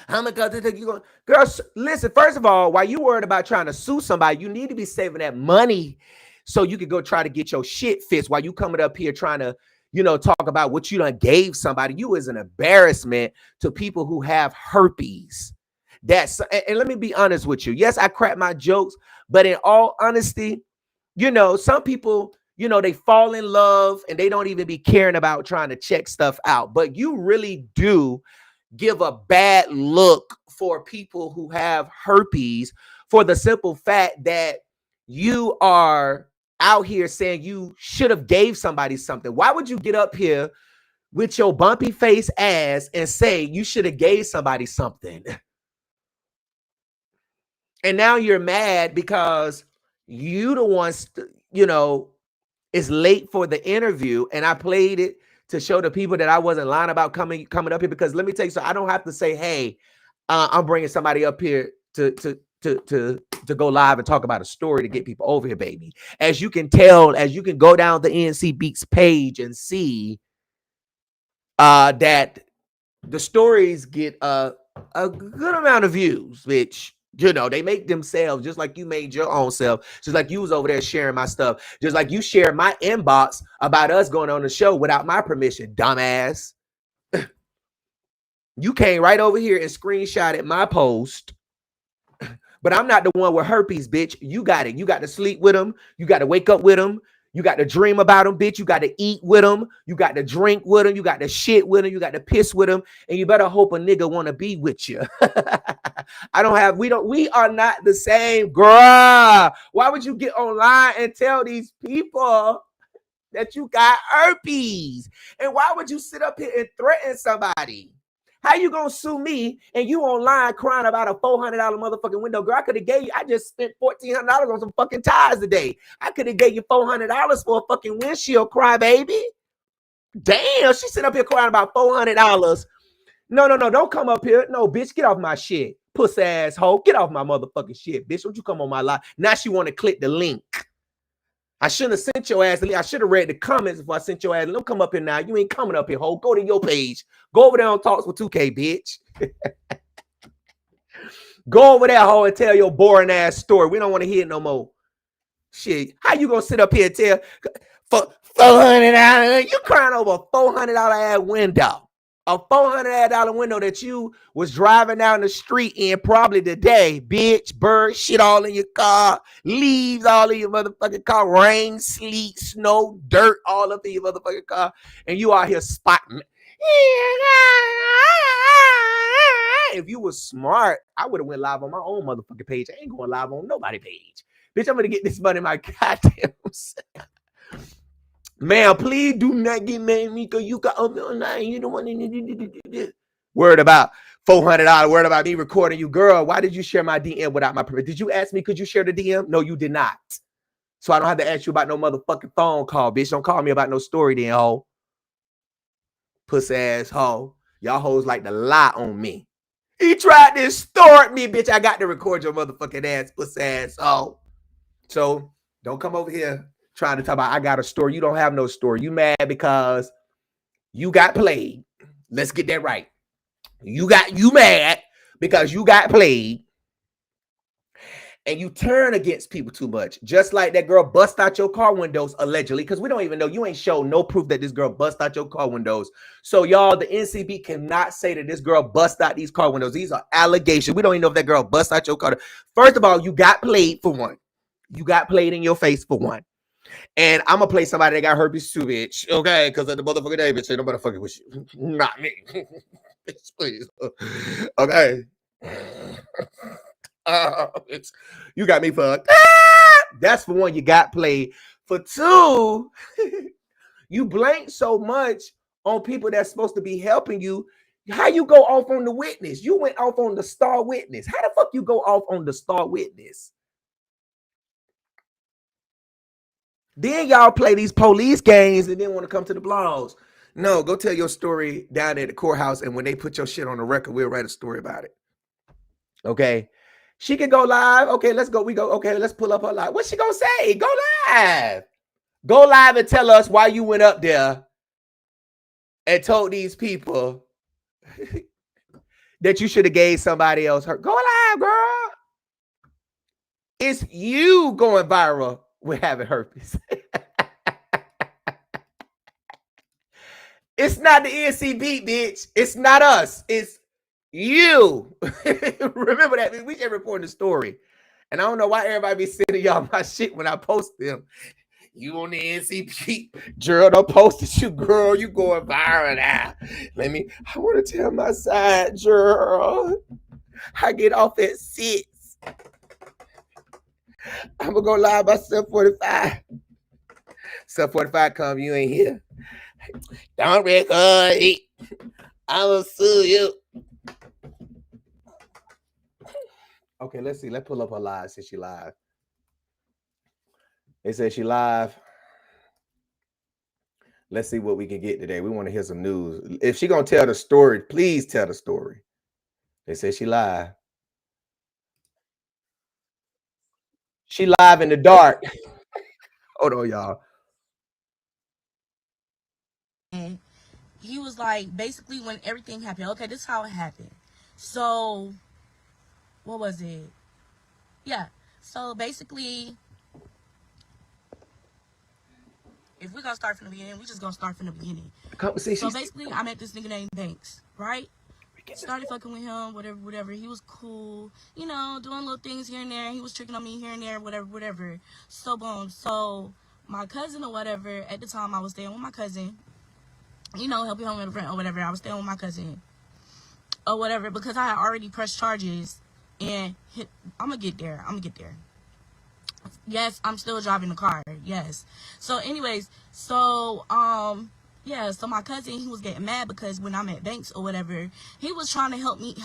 I'm gonna you going, girls. Listen, first of all, while you worried about trying to sue somebody, you need to be saving that money so you can go try to get your shit fixed. While you coming up here trying to, you know, talk about what you done gave somebody, you is an embarrassment to people who have herpes. That's and let me be honest with you. Yes, I crack my jokes, but in all honesty, you know, some people, you know, they fall in love and they don't even be caring about trying to check stuff out. But you really do give a bad look for people who have herpes for the simple fact that you are out here saying you should have gave somebody something. Why would you get up here with your bumpy face ass and say you should have gave somebody something? And now you're mad because you the ones, you know, is late for the interview, and I played it to show the people that I wasn't lying about coming up here, because let me tell you, so I don't have to say, hey, I'm bringing somebody up here to go live and talk about a story to get people over here, baby. As you can tell, as you can go down the NC Beats page and see that the stories get a good amount of views, which, you know, they make themselves just like you made your own self, just like you was over there sharing my stuff, just like you shared my inbox about us going on the show without my permission, dumbass. You came right over here and screenshotted my post, but I'm not the one with herpes, bitch. You got it. You got to sleep with them. You got to wake up with them. You got to dream about them, bitch. You got to eat with them. You got to drink with them. You got to shit with them. You got to piss with them. And you better hope a nigga want to be with you. We are not the same, girl. Why would you get online and tell these people that you got herpes? And why would you sit up here and threaten somebody? How you gonna sue me and you online crying about a $400 motherfucking window? Girl, I just spent $1,400 on some fucking tires today. I could have gave you $400 for a fucking windshield, cry baby. Damn, she sit up here crying about $400. No, don't come up here. No, bitch, get off my shit. Pussy asshole, get off my motherfucking shit, bitch. Don't you come on my live. Now she want to click the link. I shouldn't have sent your ass the link. I should have read the comments before I sent your ass. Don't come up here now. You ain't coming up here, ho. Go to your page. Go over there on Talks with 2K, bitch. Go over there, ho, and tell your boring ass story. We don't want to hear it no more. Shit. How you gonna sit up here and tell for $400? You crying over a $400 ass window. A $400 window that you was driving down the street in probably today, bitch. Bird shit all in your car, leaves all in your motherfucking car, rain, sleet, snow, dirt all up in your motherfucking car, and you out here spotting. If you was smart, I would have went live on my own motherfucking page. I ain't going live on nobody's page. Bitch, I'm gonna get this money in my goddamn self. Man, please do not get mad at me because you got up online. You don't want to. Word about $400. Word about me recording you. Girl, why did you share my DM without my permission? Did you ask me, could you share the DM? No, you did not. So I don't have to ask you about no motherfucking phone call, bitch. Don't call me about no story then, ho. Pussy ass ho. Y'all hoes like to lie on me. He tried to extort me, bitch. I got to record your motherfucking ass, pussy ass ho. So don't come over here trying to talk about I got a story. You don't have no story. You mad because you got played. Let's get that right. You mad because you got played. and you turn against people too much, just like that girl bust out your car windows allegedly, because we don't even know, you ain't shown no proof that this girl bust out your car windows. So y'all, the NCB cannot say that this girl bust out these car windows. These are allegations. We don't even know if that girl bust out your car. First of all, you got played for one. You got played in your face for one. And I'm gonna play somebody that got herpes too, bitch. Okay, because of the motherfucking day, bitch. Ain't nobody fucking with you. Not me. Bitch, please. Okay. You got me fucked. That's for one, you got played. For two, you blank so much on people that's supposed to be helping you. How you go off on the witness? You went off on the star witness. How the fuck you go off on the star witness? Then y'all play these police games and then want to come to the blogs. No, go tell your story down at the courthouse, and when they put your shit on the record, we'll write a story about it. Okay. She can go live. Okay, let's go. We go. Okay, let's pull up her live. What's she gonna say? Go live. Go live and tell us why you went up there and told these people that you should have gave somebody else her. Go live, girl. It's you going viral with having herpes. It's not the NCB, bitch. It's not us. It's you. Remember that. We just reporting the story. And I don't know why everybody be sending y'all my shit when I post them. You on the NCB. Gerald, don't post it. You, girl, you going viral now. I want to tell my side, Gerald. I get off at 6. I'm going to go live by 7:45. 7:45 come, you ain't here. Don't record it. I will sue you. Okay, let's see. Let's pull up her live since she live. They said she live. Let's see what we can get today. We want to hear some news. If she gonna tell the story, please tell the story. They said she live. She live in the dark. Hold on, y'all. And he was like, basically when everything happened, okay, this is how it happened. So, what was it? Yeah. So basically, if we're gonna start from the beginning, we just gonna start from the beginning. So basically, I met this nigga named Banks, right? Started fucking with him, whatever. He was cool, you know, doing little things here and there. He was tricking on me here and there, whatever. So boom. So my cousin or whatever, at the time I was staying with my cousin, you know, helping home with a friend or whatever. I was staying with my cousin or whatever because I had already pressed charges and I'm gonna get there. Yes, I'm still driving the car. Yes. So anyways, yeah, so my cousin, he was getting mad because when I'm at Banks or whatever, he was trying to help me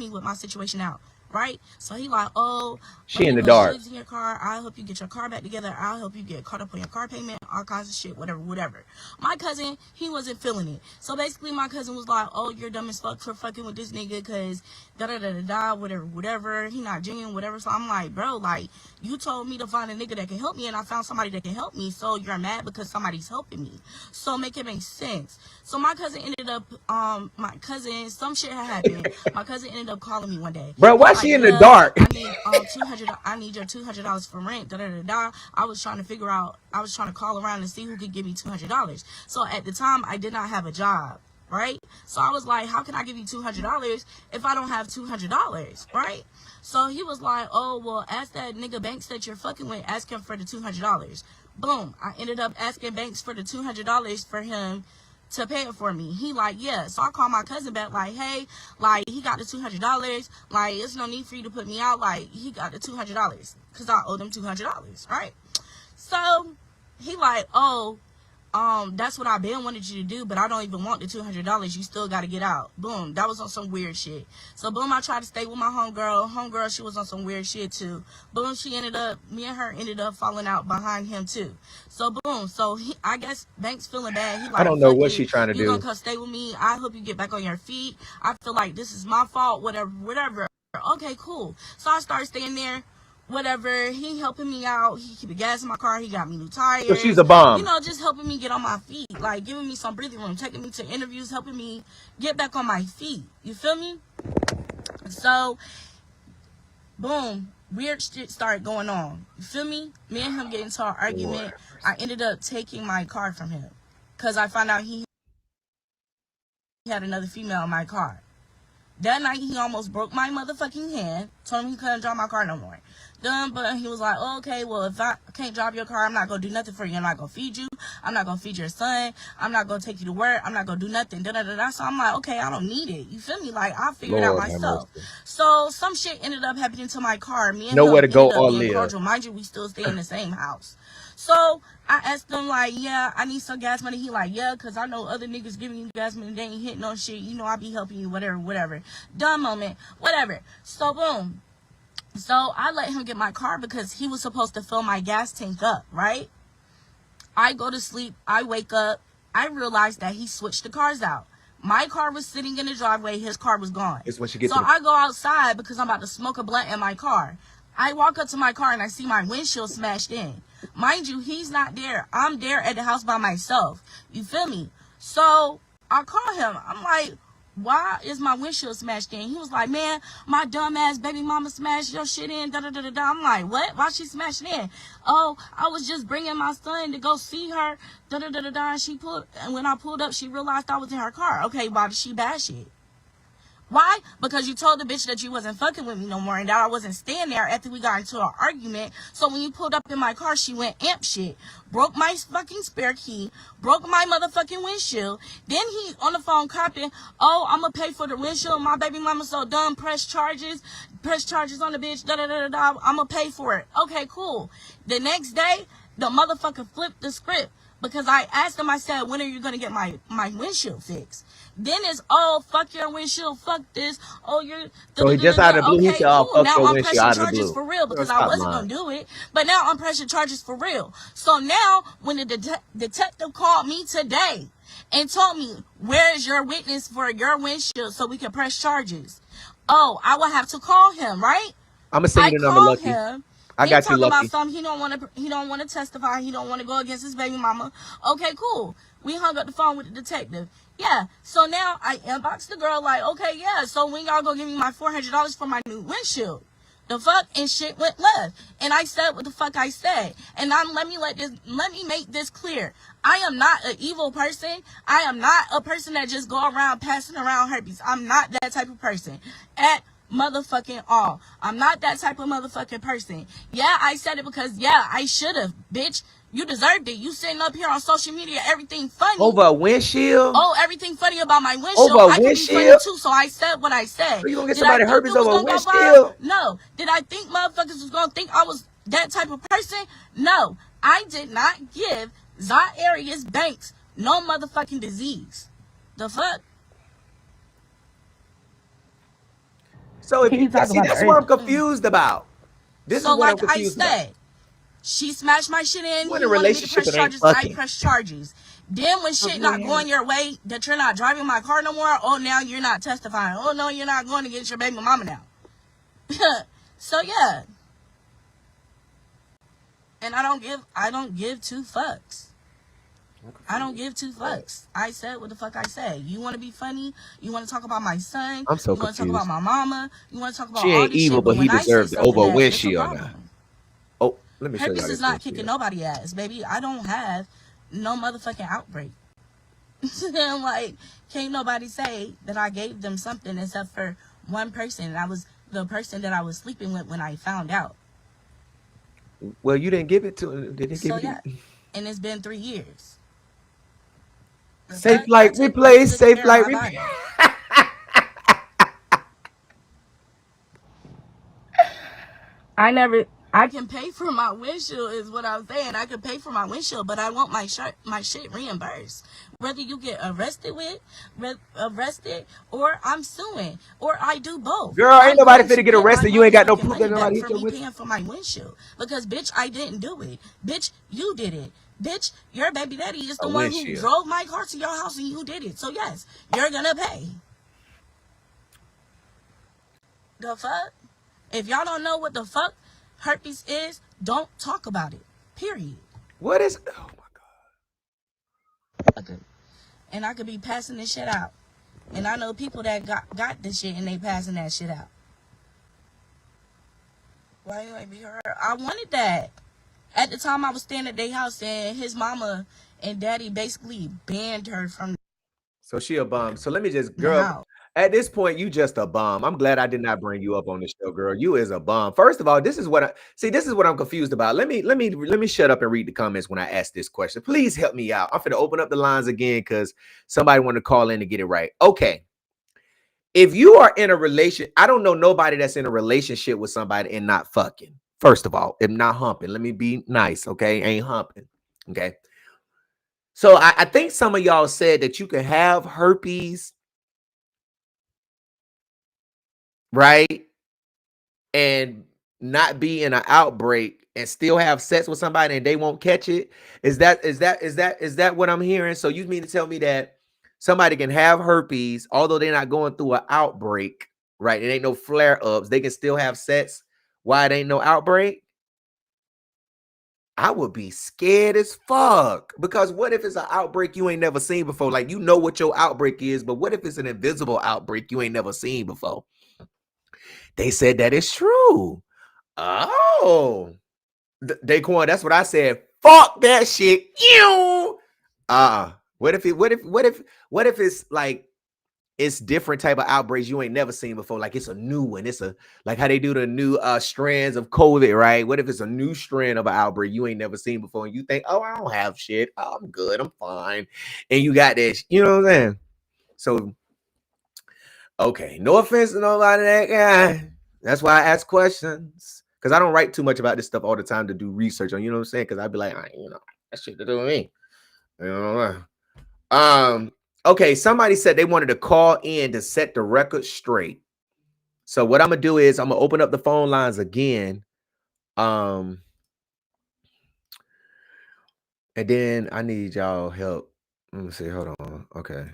with my situation out, right? So he like, oh, she in the dark. In your car, I'll help you get your car back together. I'll help you get caught up on your car payment, all kinds of shit, whatever. My cousin, he wasn't feeling it. So basically, my cousin was like, oh, you're dumb as fuck for fucking with this nigga because whatever. He not genuine, whatever. So I'm like, bro, like, you told me to find a nigga that can help me, and I found somebody that can help me. So you're mad because somebody's helping me. So make it make sense. So my cousin ended up, some shit had happened. My cousin ended up calling me one day. Bro, why she in the dark? I need I need your $200 for rent. I was trying to call around and see who could give me $200. So at the time, I did not have a job, right? So I was like, how can I give you $200 if I don't have $200, right? So he was like, oh, well, ask that nigga Banks that you're fucking with, ask him for the $200. Boom. I ended up asking Banks for the $200 for him to pay it for me. He like, yeah. So I called my cousin back like, hey, like, he got the $200. Like, there's no need for you to put me out. Like, he got the $200 because I owed him $200, right? So he like, oh, that's what I've been wanted you to do, but I don't even want the $200. You still got to get out. Boom. That was on some weird shit. So boom, I tried to stay with my homegirl. She was on some weird shit too. Boom, me and her ended up falling out behind him too. So boom, so I guess Banks feeling bad. He like, I don't know what she trying to do. You gonna come stay with me? I hope you get back on your feet. I feel like this is my fault. Whatever. Okay, cool. So I started staying there. Whatever, he helping me out. He keeping gas in my car. He got me new tires. So she's a bomb. You know, just helping me get on my feet, like giving me some breathing room, taking me to interviews, helping me get back on my feet. You feel me? So, boom. weird shit started going on. You feel me? Me and him getting into an argument. I ended up taking my car from him because I found out he had another female in my car. That night, he almost broke my motherfucking hand. Told him he couldn't drive my car no more. But he was like, oh, okay, well, if I can't drive your car, I'm not going to do nothing for you. I'm not going to feed you. I'm not going to feed your son. I'm not going to take you to work. I'm not going to do nothing. So I'm like, okay, I don't need it. You feel me? Like, I'll figure it out myself. So some shit ended up happening to my car. Me and Nowhere to him go ended up or being live. cordial. Mind you, we still stay in the same house. So I asked him, like, yeah, I need some gas money. He like, yeah, because I know other niggas giving you gas money. They ain't hitting no shit. You know, I be helping you, whatever. Dumb moment, whatever. So, boom. So I let him get my car because he was supposed to fill my gas tank up, right? I go to sleep. I wake up. I realize that he switched the cars out. My car was sitting in the driveway. His car was gone. It's when she gets so I go outside because I'm about to smoke a blunt in my car. I walk up to my car and I see my windshield smashed in. Mind you, he's not there. I'm there at the house by myself. You feel me? So I call him. I'm like, why is my windshield smashed in? He was like, man, my dumb ass baby mama smashed your shit in. I'm like, what? Why she smashed it in? Oh, I was just bringing my son to go see her. And when I pulled up, she realized I was in her car. Okay, why did she bash it? Why? Because you told the bitch that you wasn't fucking with me no more and that I wasn't staying there after we got into an argument. So when you pulled up in my car, she went amp shit. Broke my fucking spare key. Broke my motherfucking windshield. Then he on the phone copping, oh, I'm going to pay for the windshield. My baby mama so dumb. Press charges on the bitch. I'm going to pay for it. Okay, cool. The next day, the motherfucker flipped the script. Because I asked him, I said, when are you going to get my windshield fixed? Then it's, oh, fuck your windshield, fuck this. Oh, you're... So he just out of the blue, he said, oh, fuck now your I'm windshield pressing out of the charges blue. for real because I wasn't going to do it. But now I'm pressing charges for real. So now when the detective called me today and told me, where is your witness for your windshield so we can press charges? Oh, I will have to call him, right? I'm going to send you the number, Lucky. Him. I got you, Lucky. About something he don't want to testify. He don't want to go against his baby mama. Okay, cool. We hung up the phone with the detective. Yeah. So now I inboxed the girl like, okay, yeah. So when y'all go give me my $400 for my new windshield, the fuck and shit went left. And I said what the fuck I said. And let me make this clear. I am not an evil person. I am not a person that just go around passing around herpes. I'm not that type of person. At motherfucking all. I'm not that type of motherfucking person. Yeah, I said it because, yeah, I should have, bitch. You deserved it. You sitting up here on social media, everything funny. Over a windshield? Oh, everything funny about my windshield. Over a I can be funny windshield? too, so I said what I said. So you gonna get somebody herpes over a windshield? No. Did I think motherfuckers was gonna think I was that type of person? No. I did not give Za'Arius Banks no motherfucking disease. The fuck? So if that's what I'm confused about. This is what I'm confused about. She smashed my shit in. When a relationship press charges, I press charges. Then when shit not going your way, that you're not driving my car no more, oh, now you're not testifying. Oh, no, you're not going to get your baby mama now. So, yeah. And I don't give two fucks. I don't give two fucks. I said what the fuck I said. You want to be funny? You want to talk about my son? I'm so confused. You want to talk about my mama? You want to talk about she all ain't this evil, shit, but he deserves it over a windshield now. Oh, let me show you. Herpes is not kicking nobody ass, baby. I don't have no motherfucking outbreak. Like, can't nobody say that I gave them something except for one person. And I was the person that I was sleeping with when I found out. Well, you didn't give it to him. Did they give it? Yeah. And it's been 3 years. Safe flight replay. Safe flight replay. I can pay for my windshield is what I'm saying. I can pay for my windshield, but I want my shit reimbursed. Whether you get arrested or I'm suing or I do both. Girl, ain't nobody finna get arrested. You ain't got no proof that nobody hit your windshield. Paying for my windshield because bitch, I didn't do it. Bitch, you did it. Bitch, your baby daddy is the one who drove my car to your house and you did it. So yes, you're gonna pay. The fuck? If y'all don't know what the fuck herpes is, don't talk about it. Period. What is? Oh my god. And I could be passing this shit out. And I know people that got this shit and they passing that shit out. Why you ain't be her? I wanted that. At the time, I was staying at their house, and his mama and daddy basically banned her from So she a bum. So let me just, the girl, house. at this point, you just a bum. I'm glad I did not bring you up on the show, girl. You is a bum. First of all, this is what I'm confused about. Let me shut up and read the comments when I ask this question. Please help me out. I'm finna open up the lines again because somebody want to call in to get it right. Okay. If you are in a relation, I don't know nobody that's in a relationship with somebody and not fucking. First of all, if not humping, let me be nice, okay? Ain't humping, okay? So I think some of y'all said that you can have herpes, right? And not be in an outbreak and still have sex with somebody and they won't catch it. Is that what I'm hearing? So you mean to tell me that somebody can have herpes, although they're not going through an outbreak, right? It ain't no flare-ups. They can still have sex. Why it ain't no outbreak? I would be scared as fuck, because what if it's an outbreak you ain't never seen before? Like, you know what your outbreak is, but what if it's an invisible outbreak you ain't never seen before? They said that is true. Oh, Daquan, that's what I said. Fuck that shit. You. What if it's like it's different type of outbreaks you ain't never seen before? Like it's a new one. It's a like how they do the new strands of COVID, right? What if it's a new strand of an outbreak you ain't never seen before, and you think, oh, I don't have shit. Oh, I'm good. I'm fine. And you got this. You know what I'm saying? So, okay. No offense to nobody that guy. That's why I ask questions. Because I don't write too much about this stuff all the time to do research on, you know what I'm saying? Because I'd be like, that shit to do with me. You know. Okay, somebody said they wanted to call in to set the record straight. So what I'm gonna do is I'm gonna open up the phone lines again. And then I need y'all help. Let me see. Hold on. Okay.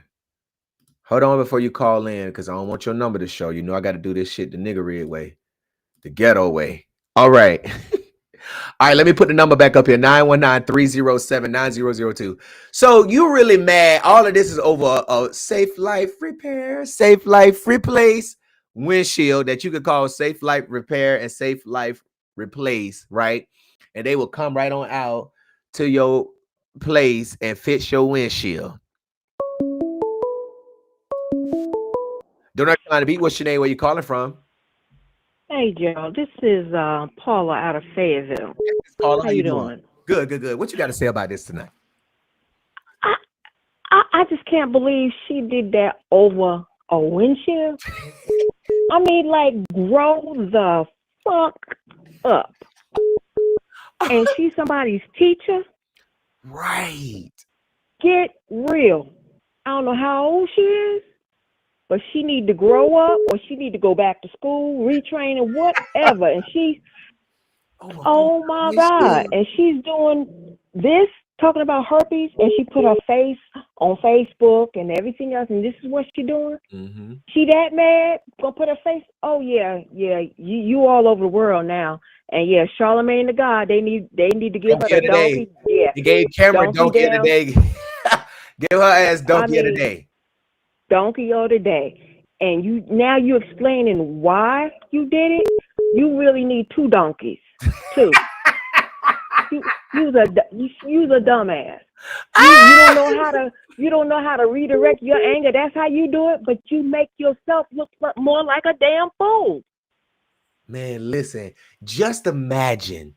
Hold on before you call in, because I don't want your number to show. You know I got to do this shit the nigga red way, the ghetto way. All right. All right, let me put the number back up here, 919-307-9002. So you really mad? All of this is over a Safe Life Repair, Safe Life Replace windshield that you could call Safe Life Repair and Safe Life Replace, right? And they will come right on out to your place and fix your windshield. Don't know to beat. What's your name? Where you calling from? Hey, Joe. This is Paula out of Fayetteville. Paula, How you doing? Good. What you got to say about this tonight? I just can't believe she did that over a windshield. I mean, like, grow the fuck up. And she's somebody's teacher. Right. Get real. I don't know how old she is, but she need to grow up, or she need to go back to school, retrain, and whatever. And she, oh my God, and she's doing this, talking about herpes, and she put her face on Facebook and everything else, and this is what she doing. Mm-hmm. She that mad? Gonna put her face? Oh yeah. You all over the world now, and yeah, Charlemagne the God. They need to give her the donkey. Yeah, they gave Cameron donkey of the day. Give her ass donkey of the day. Donkey of the day. And you explaining why you did it. You really need two donkeys. Two. You's a dumbass. You don't know how to redirect your anger. That's how you do it, but you make yourself look more like a damn fool. Man, listen, just imagine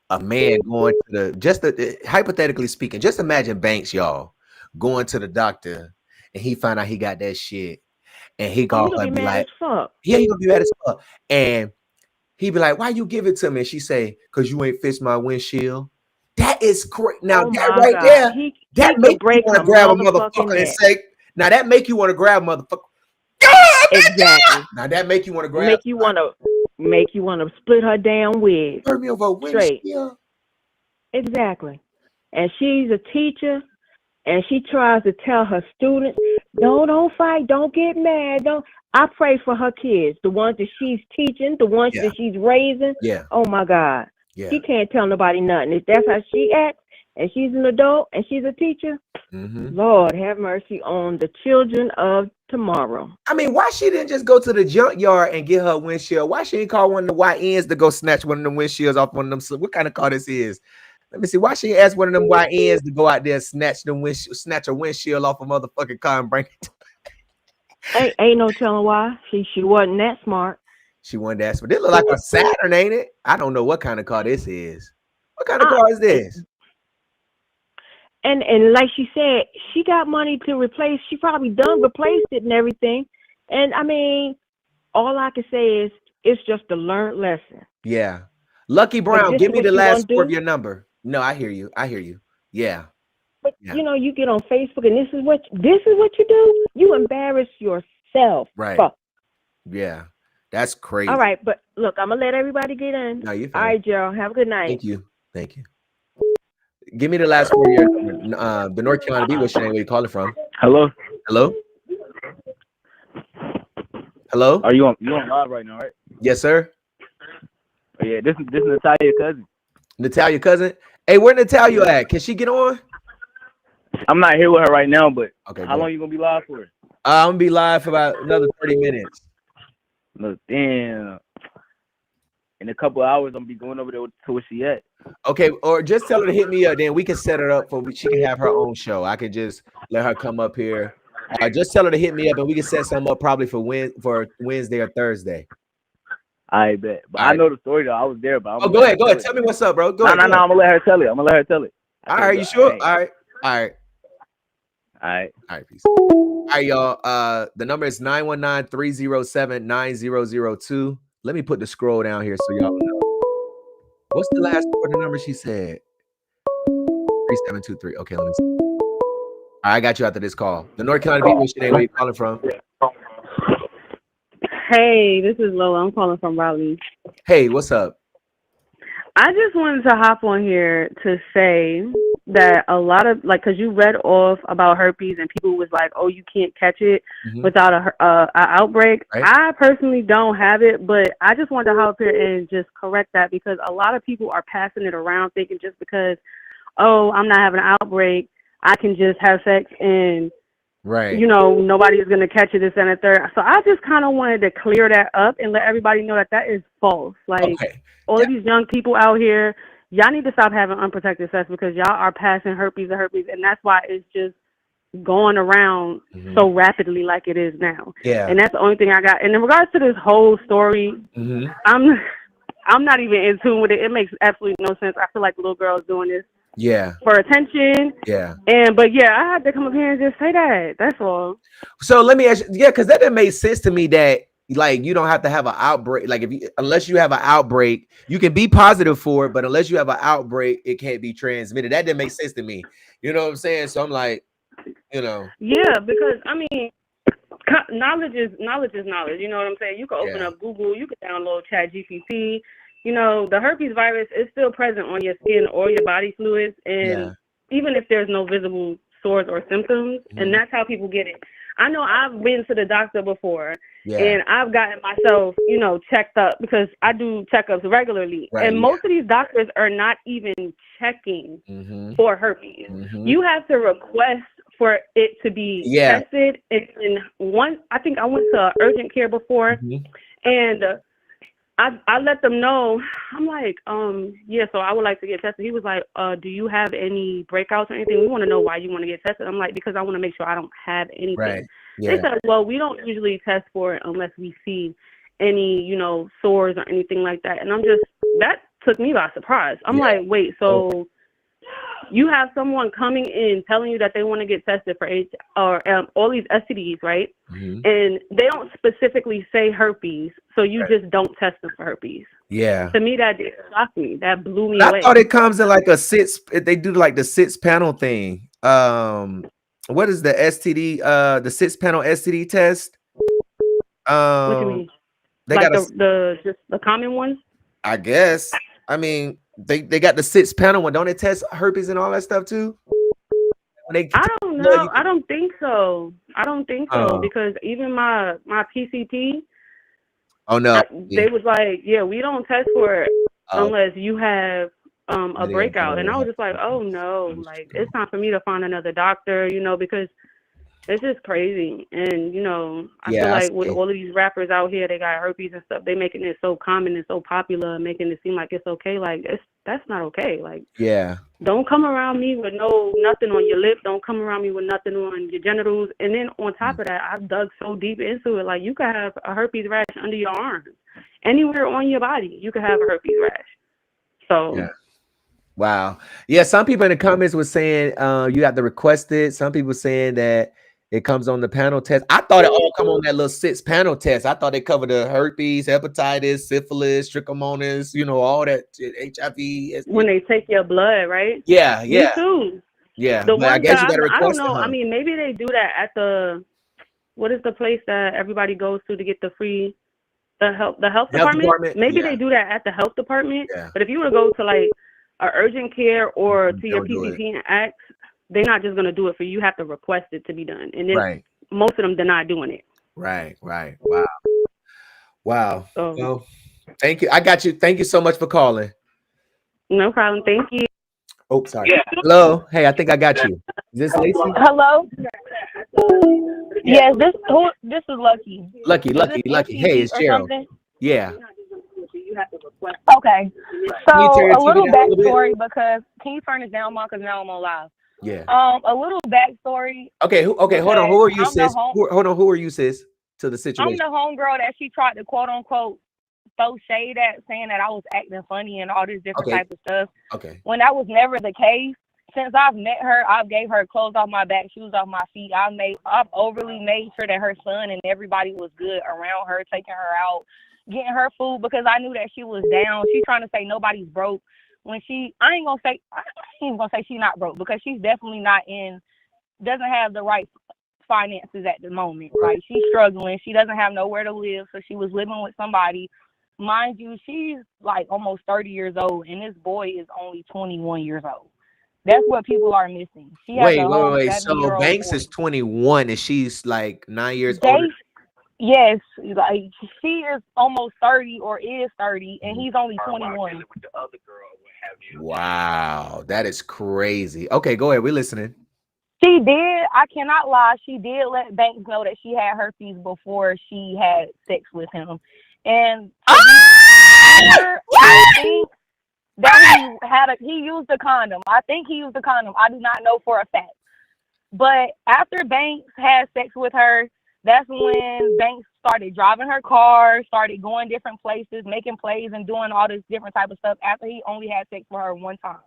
a man going to hypothetically speaking, just imagine Banks, y'all, going to the doctor and he find out he got that shit, and he gonna be like, yeah, he gonna be mad as fuck. And he be like, why you give it to me? And she say, because you ain't fixed my windshield. That is correct. Now, that right God. There, that make you want to grab a motherfucker and say, now that make you want to grab a motherfucker. Exactly. Now that make you want to grab. Make you want to split her damn wig. Turn me over a windshield. Exactly. And she's a teacher, and she tries to tell her students, no, don't fight, don't get mad, don't. I pray for her kids, the ones that she's teaching, the ones that she's raising. Yeah. Oh my God. Yeah. She can't tell nobody nothing. If that's how she acts, and she's an adult and she's a teacher, Lord have mercy on the children of tomorrow. I mean, why she didn't just go to the junkyard and get her windshield? Why she didn't call one of the YNs to go snatch one of them windshields off one of them? What kind of car this is? Let me see. Why she didn't ask one of them YNs to go out there and snatch a windshield off a motherfucking car and bring it? Ain't no telling why. She wasn't that smart. She wasn't that smart. This look like a Saturn, ain't it? I don't know what kind of car this is. What kind of car is this? And like she said, she got money to replace. She probably done replaced it and everything. And I mean, all I can say is it's just a learned lesson. Yeah. Lucky Brown, give me the last four of your number. No, I hear you. Yeah. But you get on Facebook and this is what you do. You embarrass yourself. Right. Yeah. That's crazy. All right, but look, I'm gonna let everybody get in. No, you're fine. All right, Gerald. Have a good night. Thank you. Give me the last 4 years. The North Carolina Beat. What's your name? Where you calling from? Hello. Are you on live right now, right? Yes, sir. Oh, yeah, this is Natalia's cousin. Natalia cousin. Hey, where Natalia at? Can she get on? I'm not here with her right now, but okay. How long you gonna be live for? I'm gonna be live for about another 30 minutes. Look, damn. In a couple of hours, I'm gonna be going over there to where she at. Okay, or just tell her to hit me up. Then we can set it up she can have her own show. I can just let her come up here. Just tell her to hit me up, and we can set something up probably for Wednesday or Thursday. I bet. But I know the story though. I was there, but go ahead. Tell me what's up, bro. Go ahead. No. I'm gonna let her tell it. All right, you sure? All right. Peace. All right, y'all. The number is 919-307-9002. Let me put the scroll down here so y'all know. What's the last four of the number she said? 3723. Okay, let me see. All right, I got you after this call. The North Carolina Beat. What's your name? Where you calling from? Hey, this is Lola. I'm calling from Raleigh. Hey, what's up? I just wanted to hop on here to say that a lot of, like, because you read off about herpes and people was like, oh, you can't catch it without a outbreak. Right. I personally don't have it, but I just wanted to hop here and just correct that, because a lot of people are passing it around thinking just because, oh, I'm not having an outbreak, I can just have sex and, nobody is going to catch it, this and the third. So I just kind of wanted to clear that up and let everybody know that is false. Like, all of these young people out here, y'all need to stop having unprotected sex, because y'all are passing herpes to herpes, and that's why it's just going around so rapidly like it is now. Yeah. And that's the only thing I got. And in regards to this whole story, I'm not even in tune with it. It makes absolutely no sense. I feel like little girls doing this for attention. But I had to come up here and just say that. That's all. So let me ask you, because that didn't make sense to me that, like, you don't have to have an outbreak. Like, unless you have an outbreak, you can be positive for it, but unless you have an outbreak, it can't be transmitted. That didn't make sense to me. You know what I'm saying? So I'm like, Yeah, because I mean, knowledge is knowledge. You know what I'm saying? You can open up Google, you can download ChatGPT. The herpes virus is still present on your skin or your body fluids, and even if there's no visible sores or symptoms, and that's how people get it. I know I've been to the doctor before, and I've gotten myself, checked up, because I do checkups regularly. And most of these doctors are not even checking for herpes. You have to request for it to be tested. And I think I went to urgent care before, and I let them know. I'm like, so I would like to get tested. He was like, do you have any breakouts or anything? We want to know why you want to get tested. I'm like, because I want to make sure I don't have anything. Right. They said, well, we don't usually test for it unless we see any, sores or anything like that. And that took me by surprise. I'm like, wait, so you have someone coming in telling you that they want to get tested for AIDS or all these STDs, right? And they don't specifically say herpes, so you just don't test them for herpes. Yeah. To me, that did shock me. That blew me away. I thought it comes in like they do like the 6-panel thing. What is the STD? The 6-panel STD test? What do you mean? They like got the common ones? I guess. I mean, they got the 6-panel one. Don't they test herpes and all that stuff too? I don't know. I don't think so. Because even my PCP. Oh no. They was like, we don't test for it unless you have a breakout, and I was just like, oh no, like it's time for me to find another doctor, because it's just crazy. And I feel like with all of these rappers out here, they got herpes and stuff. They making it so common and so popular, making it seem like it's okay. Like that's not okay. Like don't come around me with nothing on your lip. Don't come around me with nothing on your genitals. And then on top of that, I've dug so deep into it. Like you could have a herpes rash under your arms, anywhere on your body. You could have a herpes rash. So. Wow. Yeah. Some people in the comments were saying you have to request it. Some people saying that it comes on the panel test. I thought it all come on that little 6 panel test. I thought they covered the herpes, hepatitis, syphilis, trichomonas, all that HIV. When they take your blood, right? Yeah. Me too. Yeah. The but I one guess you time, gotta request I don't know. it, huh? I mean, maybe they do that at what is the place that everybody goes to get the free, the health department? Maybe they do that at the health department. Yeah. But if you were to go to like a urgent care or to your PCP and ask, they're not just gonna do it for you. You have to request it to be done, and then most of them deny doing it. Right. Wow. So, well, thank you. I got you. Thank you so much for calling. No problem. Thank you. Oh, sorry. Hello. Hey, I think I got you. Is this Lacey? Hello. Yes. This is Lucky. Lucky. Hey, it's Gerald. Something? Yeah. Okay. So a little backstory because can you turn this down, Mom? Because now I'm on live. Yeah. A little backstory. Okay. Hold on. Who are you, sis? Hold on. Who are you, sis? To the situation. I'm the homegirl that she tried to quote unquote throw shade at, saying that I was acting funny and all this different type of stuff. Okay. When that was never the case. Since I've met her, I've gave her clothes off my back, shoes off my feet. I've overly made sure that her son and everybody was good around her, taking her out, getting her food because I knew that she was down. She's trying to say nobody's broke. When I ain't gonna say she's not broke because she's definitely doesn't have the right finances at the moment. Like she's struggling. She doesn't have nowhere to live, so she was living with somebody. Mind you, she's like almost 30 years old, and this boy is only 21 years old. That's what people are missing. She has wait. So Banks is 21 and she's like 9 years older? Yes, like she is almost 30 or is 30, and he's only 21. Wow, that is crazy. Okay, go ahead. We're listening. She did. I cannot lie. She did let Banks know that she had herpes before she had sex with him, and I think that he used a condom. I think he used a condom. I do not know for a fact. But after Banks had sex with her, that's when Banks started driving her car, started going different places, making plays and doing all this different type of stuff after he only had sex with her one time.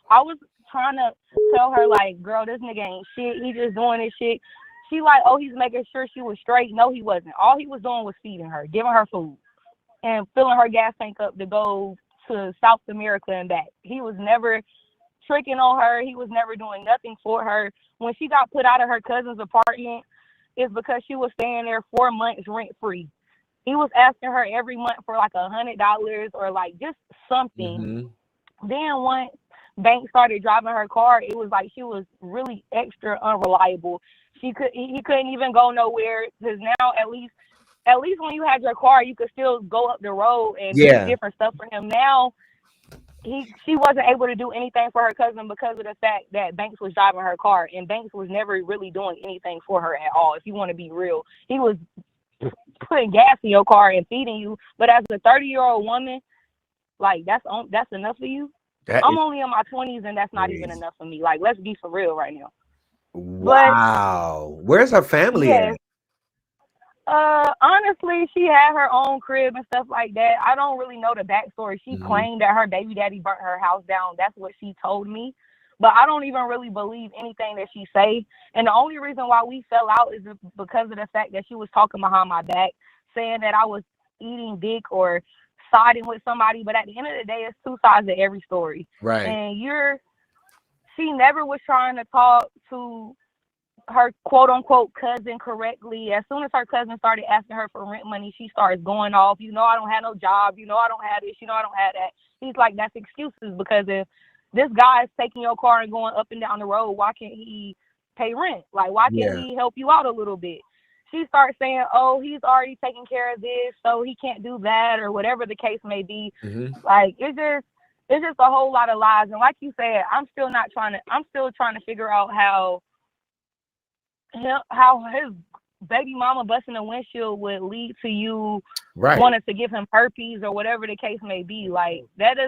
I was trying to tell her, like, girl, this nigga ain't shit. He just doing this shit. She like, oh, he's making sure she was straight. No, he wasn't. All he was doing was feeding her, giving her food, and filling her gas tank up to go to South America and back. He was never tricking on her. He was never doing nothing for her. When she got put out of her cousin's apartment, it's because she was staying there 4 months rent free. He was asking her every month for like $100 or like just something. Mm-hmm. Then once Banks started driving her car, it was like she was really extra unreliable. He couldn't even go nowhere because now at least when you had your car, you could still go up the road and do different stuff for him. Now she wasn't able to do anything for her cousin because of the fact that Banks was driving her car, and Banks was never really doing anything for her at all. If you want to be real, he was putting gas in your car and feeding you, but as a 30-year-old woman, like that's enough for you. I'm only in my 20s, and that's not even enough for me. Like, let's be for real right now. Wow, where's her family at? Honestly, she had her own crib and stuff like that. I don't really know the backstory. She claimed that her baby daddy burnt her house down. That's what she told me. But I don't even really believe anything that she say. And the only reason why we fell out is because of the fact that she was talking behind my back, saying that I was eating dick or siding with somebody. But at the end of the day, it's two sides to every story. Right. And she never was trying to talk to her quote unquote cousin correctly. As soon as her cousin started asking her for rent money, she starts going off. I don't have no job. I don't have this. I don't have that. He's like, that's excuses, because if this guy is taking your car and going up and down the road, why can't he pay rent? Like, why can't he help you out a little bit? She starts saying, oh, he's already taking care of this, so he can't do that, or whatever the case may be. Like, it's just, it's just a whole lot of lies. And like you said, I'm still trying to figure out how his baby mama busting a windshield would lead to you Right. wanting to give him herpes or whatever the case may be. Like that's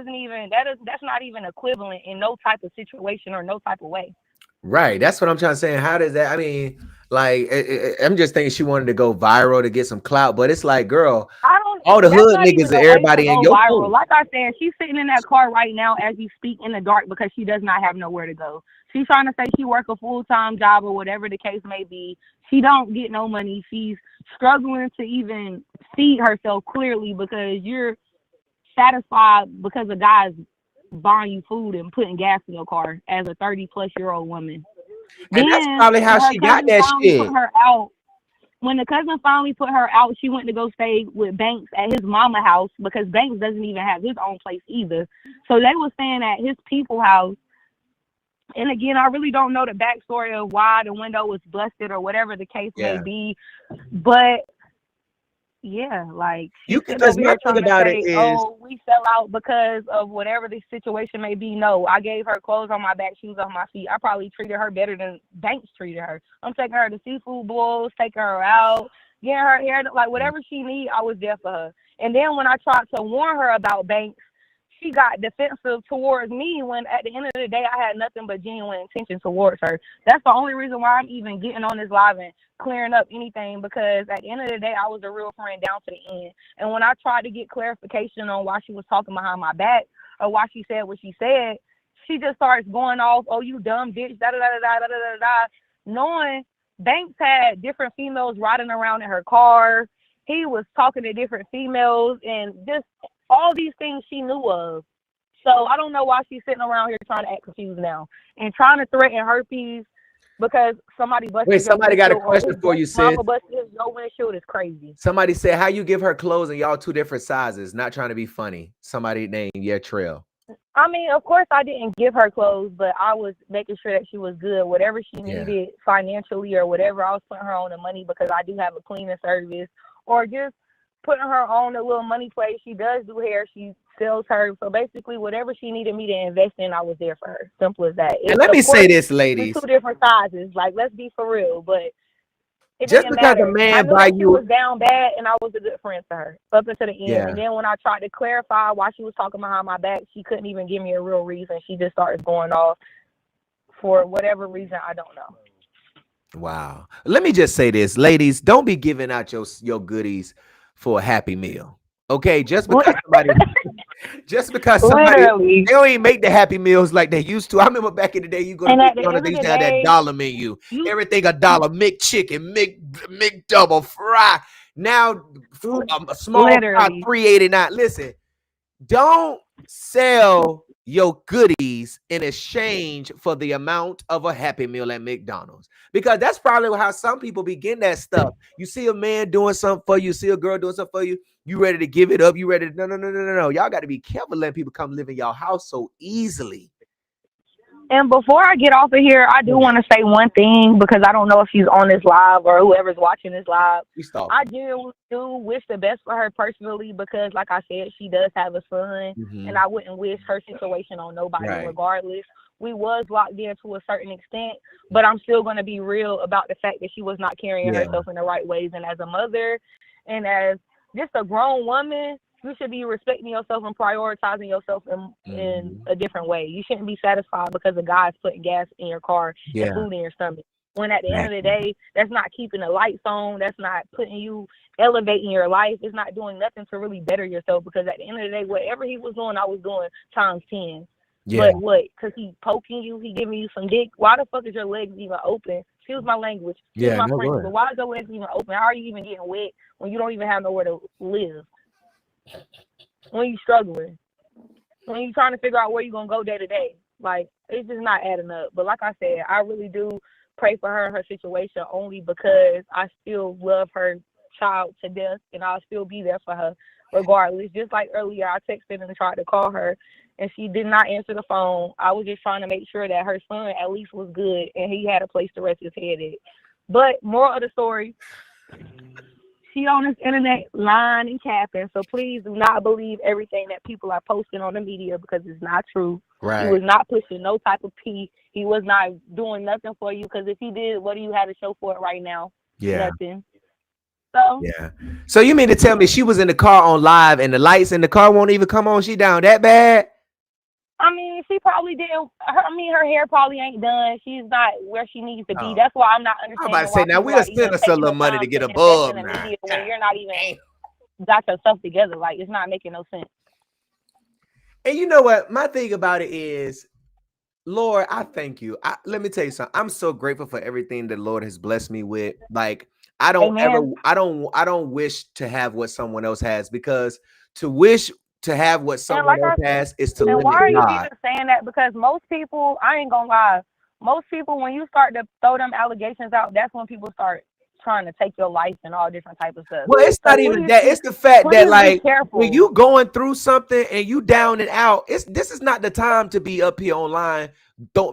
not even equivalent in no type of situation or no type of way. Right. That's what I'm trying to say. How does that? I mean, like, I'm just thinking she wanted to go viral to get some clout, but it's like, girl, all the That's hood not niggas even and a way to everybody in go your viral. post. Like I said, she's sitting in that car right now as you speak in the dark because she does not have nowhere to go. She's trying to say she work a full-time job or whatever the case may be. She don't get no money. She's struggling to even feed herself clearly because you're satisfied because a guy's buying you food and putting gas in your car as a 30-plus-year-old woman. And that's Then probably how when her she got cousin that finally shit. put her out, when the cousin finally put her out, she went to go stay with Banks at his mama house because Banks doesn't even have his own place either. So they were staying at his people house. And again, I really don't know the backstory of why the window was busted or whatever the case may Yeah. be. But yeah, like she's You sitting because over my here thing trying to about say, it is, oh, we fell out because of whatever the situation may be. No, I gave her clothes on my back, shoes on my feet. I probably treated her better than Banks treated her. I'm taking her to seafood bowls, taking her out, getting her hair, like whatever she need, I was there for her. And then when I tried to warn her about Banks, she got defensive towards me when at the end of the day I had nothing but genuine intention towards her. That's the only reason why I'm even getting on this live and clearing up anything, because at the end of the day I was a real friend down to the end. And when I tried to get clarification on why she was talking behind my back or why she said what she said, she just starts going off, oh, you dumb bitch, da da da da da da da da, knowing Banks had different females riding around in her car. He was talking to different females and just all these things she knew of. So I don't know why she's sitting around here trying to act confused now and trying to threaten herpes because somebody busted wait, somebody got a windshield or his question for you, sis. mama busted his windshield is crazy. Somebody said, how you give her clothes and y'all two different sizes? Not trying to be funny. Somebody named Trail. I mean, of course I didn't give her clothes, but I was making sure that she was good. Whatever she needed financially or whatever, I was putting her on the money because I do have a cleaning service, or just putting her on a little money place. She does do hair. She sells her. So basically, whatever she needed me to invest in, I was there for her. Simple as that. And let me say this, ladies. Two different sizes. Like, let's be for real. But it just didn't because matter. a man I knew buy that she you was down bad, and I was a good friend to her up until the end. Yeah. And then when I tried to clarify why she was talking behind my back, she couldn't even give me a real reason. She just started going off for whatever reason, I don't know. Wow. Let me just say this, ladies, don't be giving out your goodies for a Happy Meal. Okay, just because somebody Literally. they don't even make the Happy Meals like they used to. I remember back in the day, you go to McDonald's, they used to have that dollar menu. Everything $1, McChicken, McDouble, fry. Now a small fry, $3.89. Listen, don't sell your goodies in exchange for the amount of a Happy Meal at McDonald's, because that's probably how some people begin that stuff. You see a man doing something for you, see a girl doing something for you, you ready to give it up, you ready to no. Y'all got to be careful letting people come live in your house so easily. And before I get off of here, I do want to say one thing, because I don't know if she's on this live or whoever's watching this live. I do wish the best for her personally, because like I said, she does have a son, and I wouldn't wish her situation on nobody regardless. We was locked in to a certain extent, but I'm still going to be real about the fact that she was not carrying herself in the right ways. And as a mother and as just a grown woman, you should be respecting yourself and prioritizing yourself in a different way. You shouldn't be satisfied because a guy's putting gas in your car and food in your stomach. When at the end of the day, that's not keeping the lights on. That's not putting you, elevating your life. It's not doing nothing to really better yourself, because at the end of the day, whatever he was doing, I was doing times 10. But what? Because he poking you, he giving you some dick. Why the fuck is your legs even open? Excuse my language. Excuse my French, but why is your legs even open? How are you even getting wet when you don't even have nowhere to live? When you struggling, when you trying to figure out where you're going to go day to day, like, it's just not adding up. But like I said, I really do pray for her and her situation, only because I still love her child to death, and I'll still be there for her regardless. Just like earlier, I texted and tried to call her, and she did not answer the phone. I was just trying to make sure that her son at least was good and he had a place to rest his head at. But moral of the story, she on this internet lying and capping. So please do not believe everything that people are posting on the media because it's not true. Right. He was not pushing no type of pee. He was not doing nothing for you because if he did, what do you have to show for it right now? Yeah. Nothing. So Yeah. So you mean to tell me she was in the car on live and the lights in the car won't even come on? She down that bad? I mean, she probably didn't. Her hair probably ain't done. She's not where she needs to be. Oh. That's why I'm not I'm understanding about to say why now people we'll are send even us a taking little the money time to get a invest bulb in the now. media when you're not even got yourself together. Like it's not making no sense. And you know what? My thing about it is, Lord, I thank you. Let me tell you something. I'm so grateful for everything that Lord has blessed me with. Like I don't Amen. I don't wish to have what someone else has, because to wish to have what And someone like I else has is to And limit why are you God. even saying that? Because most people, I ain't gonna lie, most people, when you start to throw them allegations out, that's when people start trying to take your life and all different type of stuff. Well, it's So not even that. It's the fact that, please be like, careful. when you going through something and you down and out, this is not the time to be up here online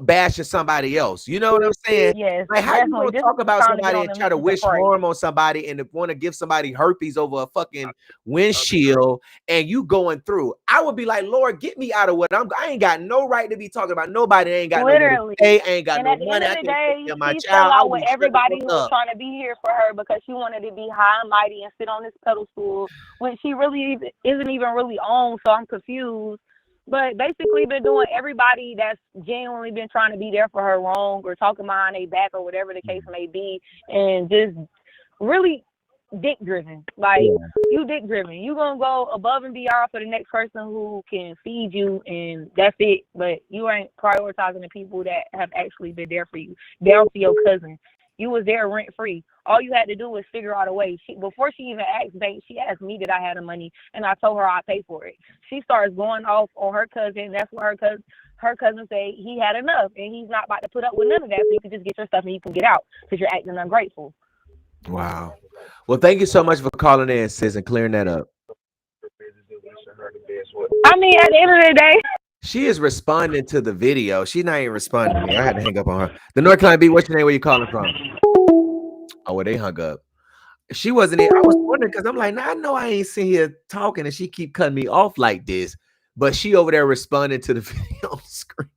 bashing somebody else. You know what I'm saying? Yes, Like, how you definitely. gonna This talk is about time to get somebody on and the try to knees and wish pray. harm on somebody and want to give somebody herpes over a fucking windshield and you going through? I would be like, Lord, get me out of what I ain't got no right to be talking about nobody. Ain't got nowhere to Literally. stay. Ain't got And no at the money. end I of the can't take day, care of my she child. fell I out would with be shut the everybody fuck who was up. trying to be here for her because she wanted to be high and mighty and sit on this pedestal when she really isn't even really on. So I'm confused. But basically been doing everybody that's genuinely been trying to be there for her wrong or talking behind their back or whatever the case may be, and just really dick driven. Like you dick driven. You gonna go above and beyond for the next person who can feed you and that's it. But you ain't prioritizing the people that have actually been there for you. Down to your cousin. You was there rent free. All you had to do was figure out a way. Before she even asked Banks, she asked me did I have the money, and I told her I'd pay for it. She starts going off on her cousin. That's what her cousin said he had enough, and he's not about to put up with none of that. So you can just get your stuff and you can get out because you're acting ungrateful. Wow. Well, thank you so much for calling in, sis, and clearing that up. I mean, at the end of the day, she is responding to the video. She's not even responding to me. I had to hang up on her. The North Carolina B, what's your name? Where you calling from? Oh, well, they hung up. She wasn't in. I was wondering because I'm like, nah, I know I ain't sitting here talking and she keep cutting me off like this. But she over there responding to the video on the screen.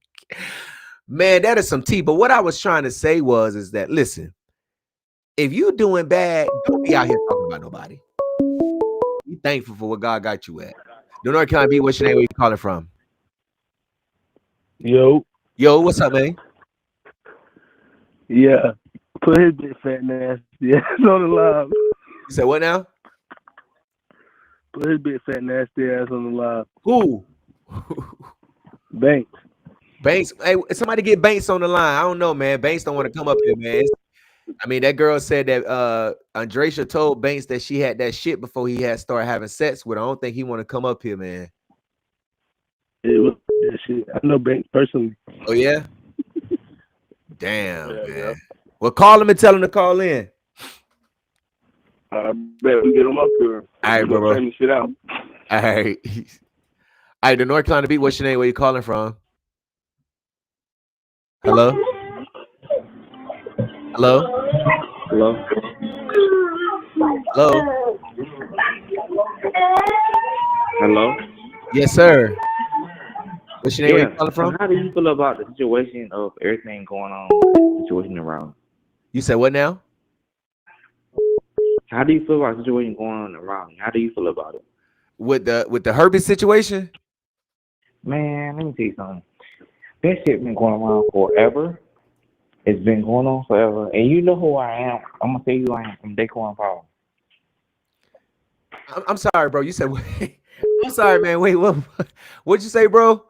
Man, that is some tea. But what I was trying to say is that, listen, if you doing bad, don't be out here talking about nobody. Be thankful for what God got you at. The North Carolina B, what's your name? Where you calling from? Yo, What's up, man? yeah, put his big fat nasty ass on the live. You said what now? Put his big fat nasty ass on the live. Who? Banks. Banks. Hey, somebody get Banks on the line. I don't know, man. Banks don't want to come up here, man. I mean, that girl said that Andresha told Banks that she had that shit before he had started having sex with her. I don't think he want to come up here, man. It was that shit. I know Banks personally. Oh yeah. Damn, man. Yeah. Well, call him and tell him to call in. I bet we get him up here. All right, bro. Time shit out. All right. All right, the North Carolina Beat. What's your name? Where you calling from? Hello. Hello. Hello. Hello. Hello. Yes, sir. What's your name? Where you calling from? How do you feel about the situation of everything going on, situation around? You said what now? How do you feel about the situation going on around? How do you feel about it? With the Herpes situation? Man, let me tell you something. That shit been going around forever. It's been going on forever. And you know who I am. I'm gonna tell you who I am from Daquan Paul. I'm sorry, bro. You said wait. I'm sorry, man. Wait, what'd you say, bro?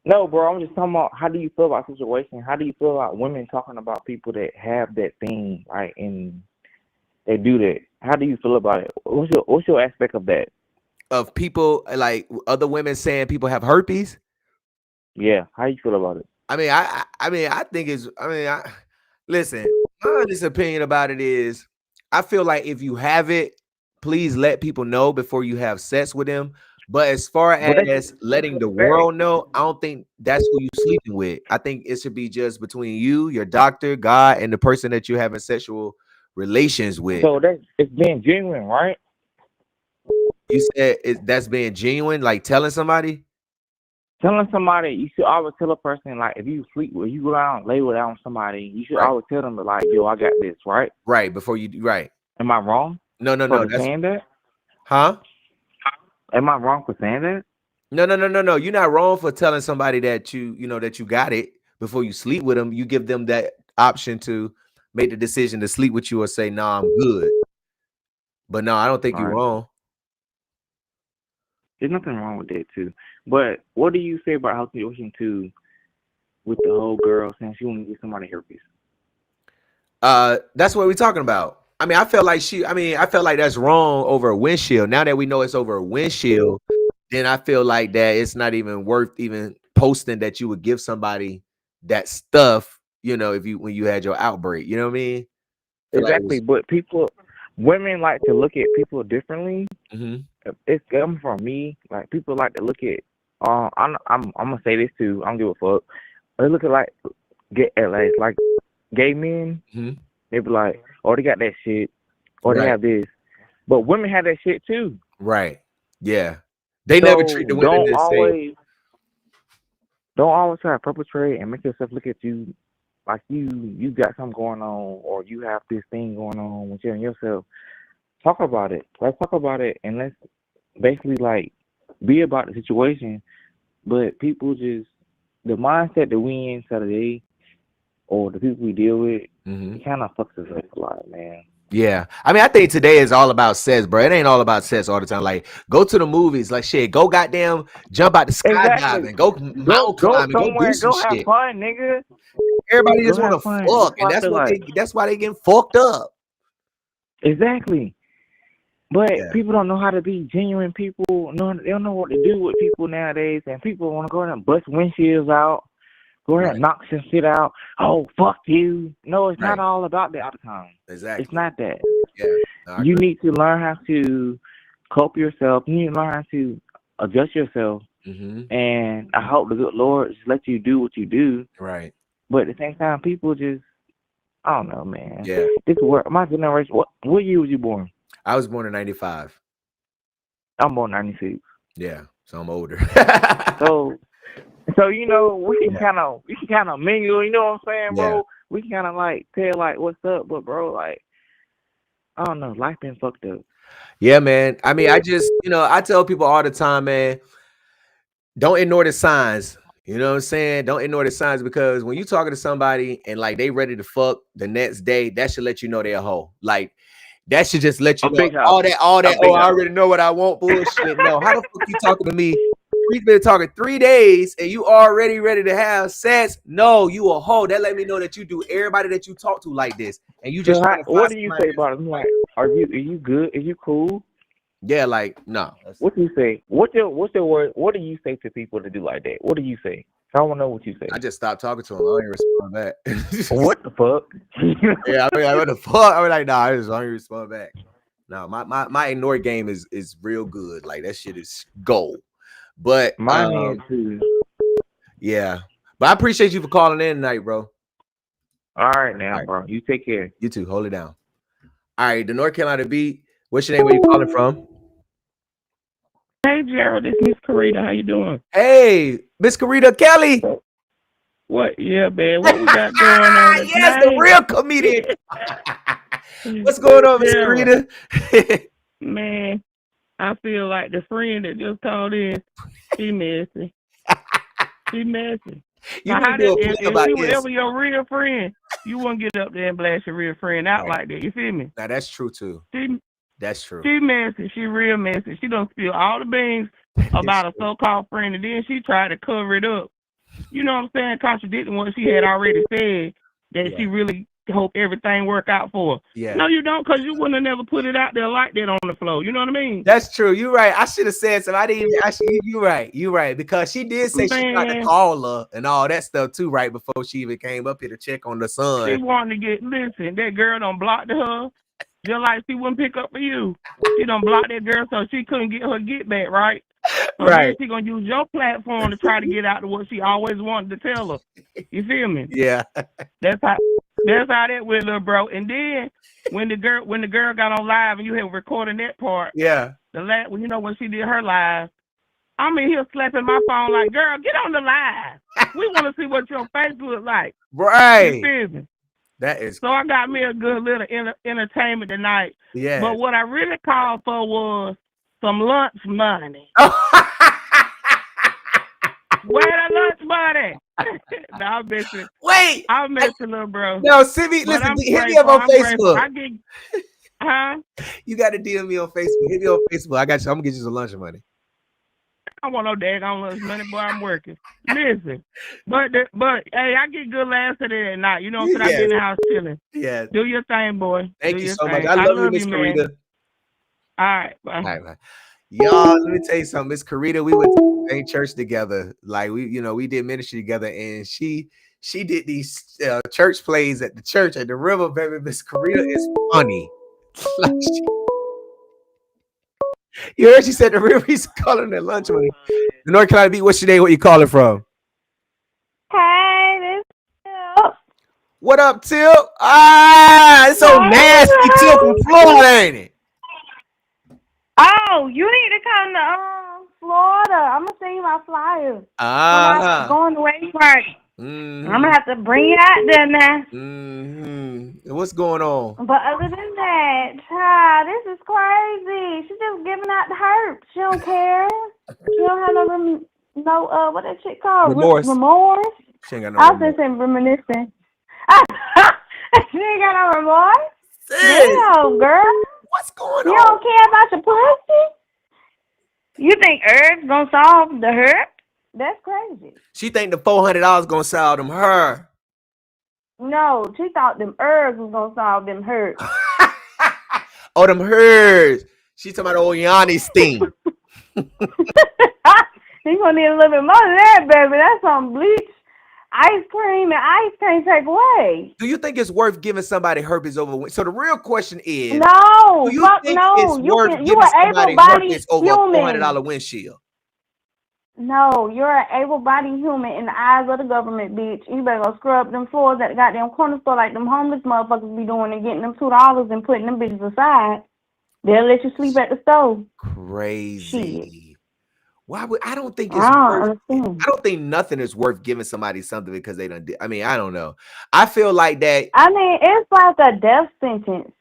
No, bro, I'm just talking about how do you feel about the situation? How do you feel about women talking about people that have that thing, right? And they do that. How do you feel about it? What's your aspect of that? Of people, like other women saying people have herpes? Yeah, how you feel about it? I mean, I think it's. Listen. My honest opinion about it is, I feel like if you have it, please let people know before you have sex with them. But as far as letting the world know, I don't think that's who you're sleeping with. I think it should be just between you, your doctor, God, and the person that you're having sexual relations with. So it's being genuine, right? You said that's being genuine, like telling somebody. Telling somebody, you should always tell a person, like, if you go down, lay down with somebody, you should always tell them, like, yo, I got this, right? Right, before you, right. Am I wrong? No, for that's saying that? huh? Am I wrong for saying that? No. You're not wrong for telling somebody that that you got it before you sleep with them. You give them that option to make the decision to sleep with you or say, "No, I'm good." But no, I don't think you're wrong. There's nothing wrong with that too. But what do you say about how situation two with the whole girl saying she want to get somebody herpes? That's what we're talking about. I mean, I felt like that's wrong over a windshield. Now that we know it's over a windshield, then I feel like that it's not even worth even posting that you would give somebody that stuff, when you had your outbreak. You know what I mean? Exactly, but women like to look at people differently. Mm-hmm. It's coming from me. Like, people like to look at. I'm gonna say this too. I don't give a fuck. They look at like gay men. Mm-hmm. They be like, oh, they got that shit, or they have this. But women have that shit too. Right. Yeah. They never treat the women the same. Don't always try to perpetrate and make yourself look at you like you got something going on, or you have this thing going on with you and yourself. Talk about it. Let's talk about it, and let's basically like be about the situation. But people just, the mindset that we in today, or the people we deal with, it kind of fucks us up a lot, man. Yeah. I mean, I think today is all about sex, bro. It ain't all about sex all the time. Like, go to the movies, like, shit, go goddamn jump out the skydiving, go mountain climbing, go do some shit. Go have fun, nigga. Everybody just want to fuck, and that's why they getting fucked up. Exactly. But people don't know how to be genuine people. No, they don't know what to do with people nowadays, and people want to go ahead and bust windshields out, go ahead and knock some shit out. Oh, fuck you. No, it's not all about that all the time. Exactly. It's not that. Yeah. You need to learn how to cope yourself. You need to learn how to adjust yourself. Mm-hmm. And I hope the good Lord just let you do what you do. Right. But at the same time, people just, I don't know, man. Yeah. This work. My generation. What year was you born? I was born in 95. I'm born 96. Yeah, so I'm older. so we can kind of mingle. You know what I'm saying, bro? Yeah. We can kind of like tell like what's up, but bro, like, I don't know, life been fucked up. Yeah, man. I mean, I just I tell people all the time, man, don't ignore the signs. You know what I'm saying? Don't ignore the signs, because when you talking to somebody and like they ready to fuck the next day, that should let you know they're a hoe. Like, that should just let you know all that. Oh, I already know what I want. Bullshit. No, how the fuck you talking to me? We've been talking 3 days and you already ready to have sex? No, you a hoe. That let me know that you do everybody that you talk to like this, and you just. What do you say about it? Like, are you good? Are you cool? Yeah, like, no. What do you say? What's your word? What do you say to people to do like that? What do you say? I want to know what you say. I just stopped talking to him. I don't even respond back. What the fuck? Yeah, I mean, what the fuck? I was like, nah, I just don't even respond back. No, my ignore game is real good. Like, that shit is gold. But mine is too. Yeah, but I appreciate you for calling in tonight, bro. All right, now, bro. You take care. You too. Hold it down. All right, the North Carolina beat. What's your name? Where you calling from? Hey, Gerald, it's Miss Karita. How you doing? Hey, Miss Karita Kelly. What? Yeah, man. What we got going on? Yes, the real comedian. What's going on, Miss Karita? Man, I feel like the friend that just called in, she messy. She messy. You need to do a play about if she this. was ever your real friend, you wouldn't get up there and blast your real friend out like that. You feel me? Now, that's true, too. That's true. She messy. She real messy. She done spill all the beans about a so-called friend, and then she tried to cover it up. You know what I'm saying? Contradicting what she had already said, that she really hope everything work out for her. Yeah. No, you don't, because you wouldn't have never put it out there like that on the floor. You know what I mean? That's true. You're right. I should have said something. I didn't even actually. You're right. You're right. Because she did say she tried to call her and all that stuff too, right before she even came up here to check on the son. She wanted to listen, that girl done blocked her. Just like she wouldn't pick up for you. She done blocked that girl so she couldn't get her get back, right? So then she gonna use your platform to try to get out to what she always wanted to tell her. You feel me? Yeah. That's That's how that went, little bro. And then when the girl got on live and you had recording that part, Yeah. when she did her live, I'm in here slapping my phone like, girl, get on the live. We want to see what your face look like. Right. You feel me? That is. So I got me a good little entertainment tonight. Yeah. But what I really called for was some lunch money. Where the lunch money? No, I'm missing. Wait. I'm missing, little bro. No, Simi, listen, hit me up on Facebook. You got to DM me on Facebook. Hit me on Facebook. I got you. I'm gonna get you some lunch money. I don't want no daggone lunch money, boy. I'm working. Listen, but hey, I get good laughs at it at night. You know what I'm saying? I be in the house chilling. Yeah. Do your thing, boy. Thank you so much. I love you, Miss Karita. All right, bye. All right, bye. Y'all, let me tell you something. Miss Karita, we went to the same church together. Like we did ministry together, and she did these church plays at the church at the river, baby. Miss Karita is funny. Like you heard she said the river. He's calling it lunch money. The North Carolina Beat. What's your name? What you calling from? Hey, this is Tip. What up, Tip? It's so nasty. Tip from Florida, ain't it? Oh, you need to come to Florida. I'm gonna send you my flyer. I'm going to Wake Party. I'm gonna have to bring you out there now. What's going on? But other than that, child, this is crazy. She's just giving out the herpes. She don't care. She don't have no what that shit called? Remorse. She ain't got no I was remorse. just saying reminiscing. She ain't got no remorse. Damn, girl. What's going on? You don't care about your pussy? You think herbs gonna solve the herpes? That's crazy. She think the $400 gonna solve them her. No, she thought them herbs was gonna solve them herpes. Oh, them hers. She talking about old Yanni's thing. He gonna need a little bit more than that, baby. That's some bleach, ice cream, and ice can't take away. Do you think it's worth giving somebody herpes over? So the real question is, no, do you think it's worth giving somebody herpes over a $400 windshield? No, you're an able-bodied human in the eyes of the government, bitch. You better go scrub them floors at the goddamn corner store like them homeless motherfuckers be doing and getting them $2 and putting them bitches aside. They'll let you sleep at the stove. Crazy. Shit. Why would I don't think it's worth. I don't think nothing is worth giving somebody something because they done. I mean, I don't know. I feel like that. I mean, it's like a death sentence.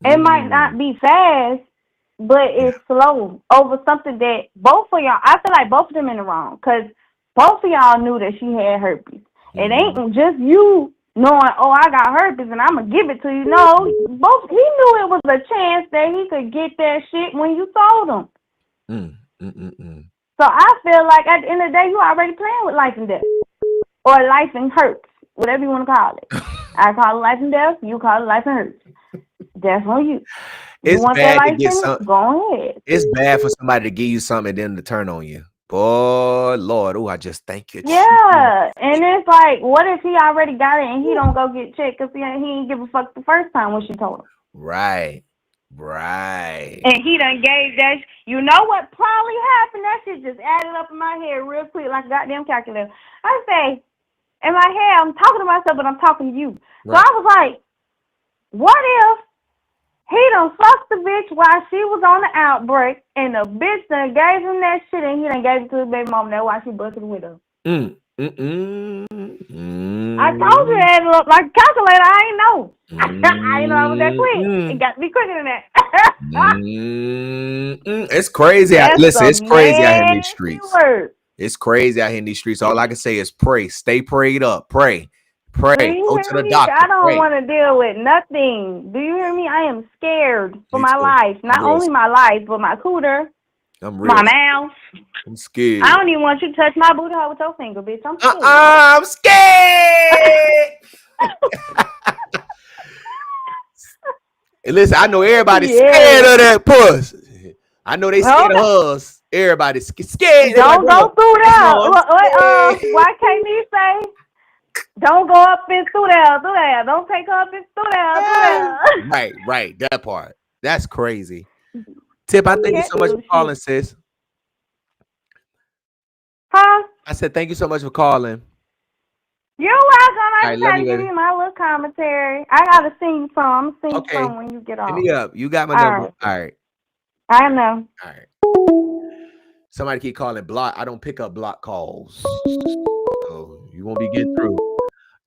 It might not be fast, but it's slow over something that both of y'all. I feel like both of them in the wrong because both of y'all knew that she had herpes. It ain't just you knowing, oh, I got herpes and I'm gonna give it to you. No, both. He knew it was a chance that he could get that shit when you told him. So I feel like at the end of the day, you already playing with life and death. Or life and hurts, whatever you want to call it. I call it life and death, you call it life and hurts. That's on you. It's you want bad that to life get sentence? Go ahead. It's bad for somebody to give you something and then to turn on you. Boy, Lord, I just thank you. Yeah, and it's like, what if he already got it and he don't go get checked because he ain't give a fuck the first time when she told him? Right. And he done gave that. You know what probably happened? That shit just added up in my head real quick like a goddamn calculator. I say, in my head, I'm talking to myself, but I'm talking to you. Right. So I was like, what if he done fucked the bitch while she was on the outbreak and the bitch done gave him that shit and he done gave it to his baby mom. That's why she busted the window. I told you that looked like a calculator. I ain't know. I ain't know I was that quick. It got to be quicker than that. It's crazy. Listen, it's crazy out here in these streets. It's crazy out here in these streets. All I can say is pray. Stay prayed up. Pray. Go to the doctor. I don't want to deal with nothing. Do you hear me? I am scared for my life. Not only my life, but my cooter. My mouth. I'm scared. I don't even want you to touch my booty hole with your finger, bitch. I'm scared. I'm scared. Hey, listen, I know everybody's scared of that puss. I know they scared of us. Everybody's scared. Don't go through that. Why can't he say, don't go up and through there. Don't take her up and through there. Right. That part. That's crazy. Tip, I thank you so much for calling, sis. Huh? I said thank you so much for calling. You're welcome. All I'm right, just love trying to you, give baby. you my little commentary. I gotta sing some. I'm gonna sing Okay, some when you get hit off. me up. You got my All number. right. All right, I know. all right. Somebody keep calling block. I don't pick up block calls. So you won't be getting through.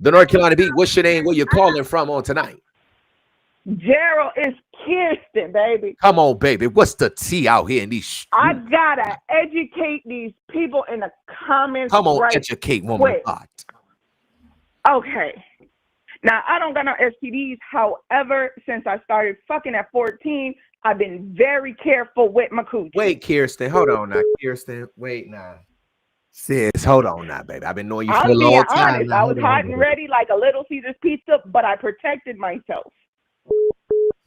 The North Carolina Beat. What's your name? Where you calling from on tonight? Gerald, it's Kirsten, baby. Come on, baby. What's the tea out here in these I streets? gotta educate these people in the comments Come on, right educate woman of quick. God. Okay. Now, I don't got no STDs. However, since I started fucking at 14, I've been very careful with my coochie. Wait, Kirsten. Hold on now. Kirsten, wait now. Sis, hold on now, baby. I've been knowing you for a I'm being long time honest. now. I was Hold on, hot hold and on. ready like a Little Caesar's pizza, but I protected myself.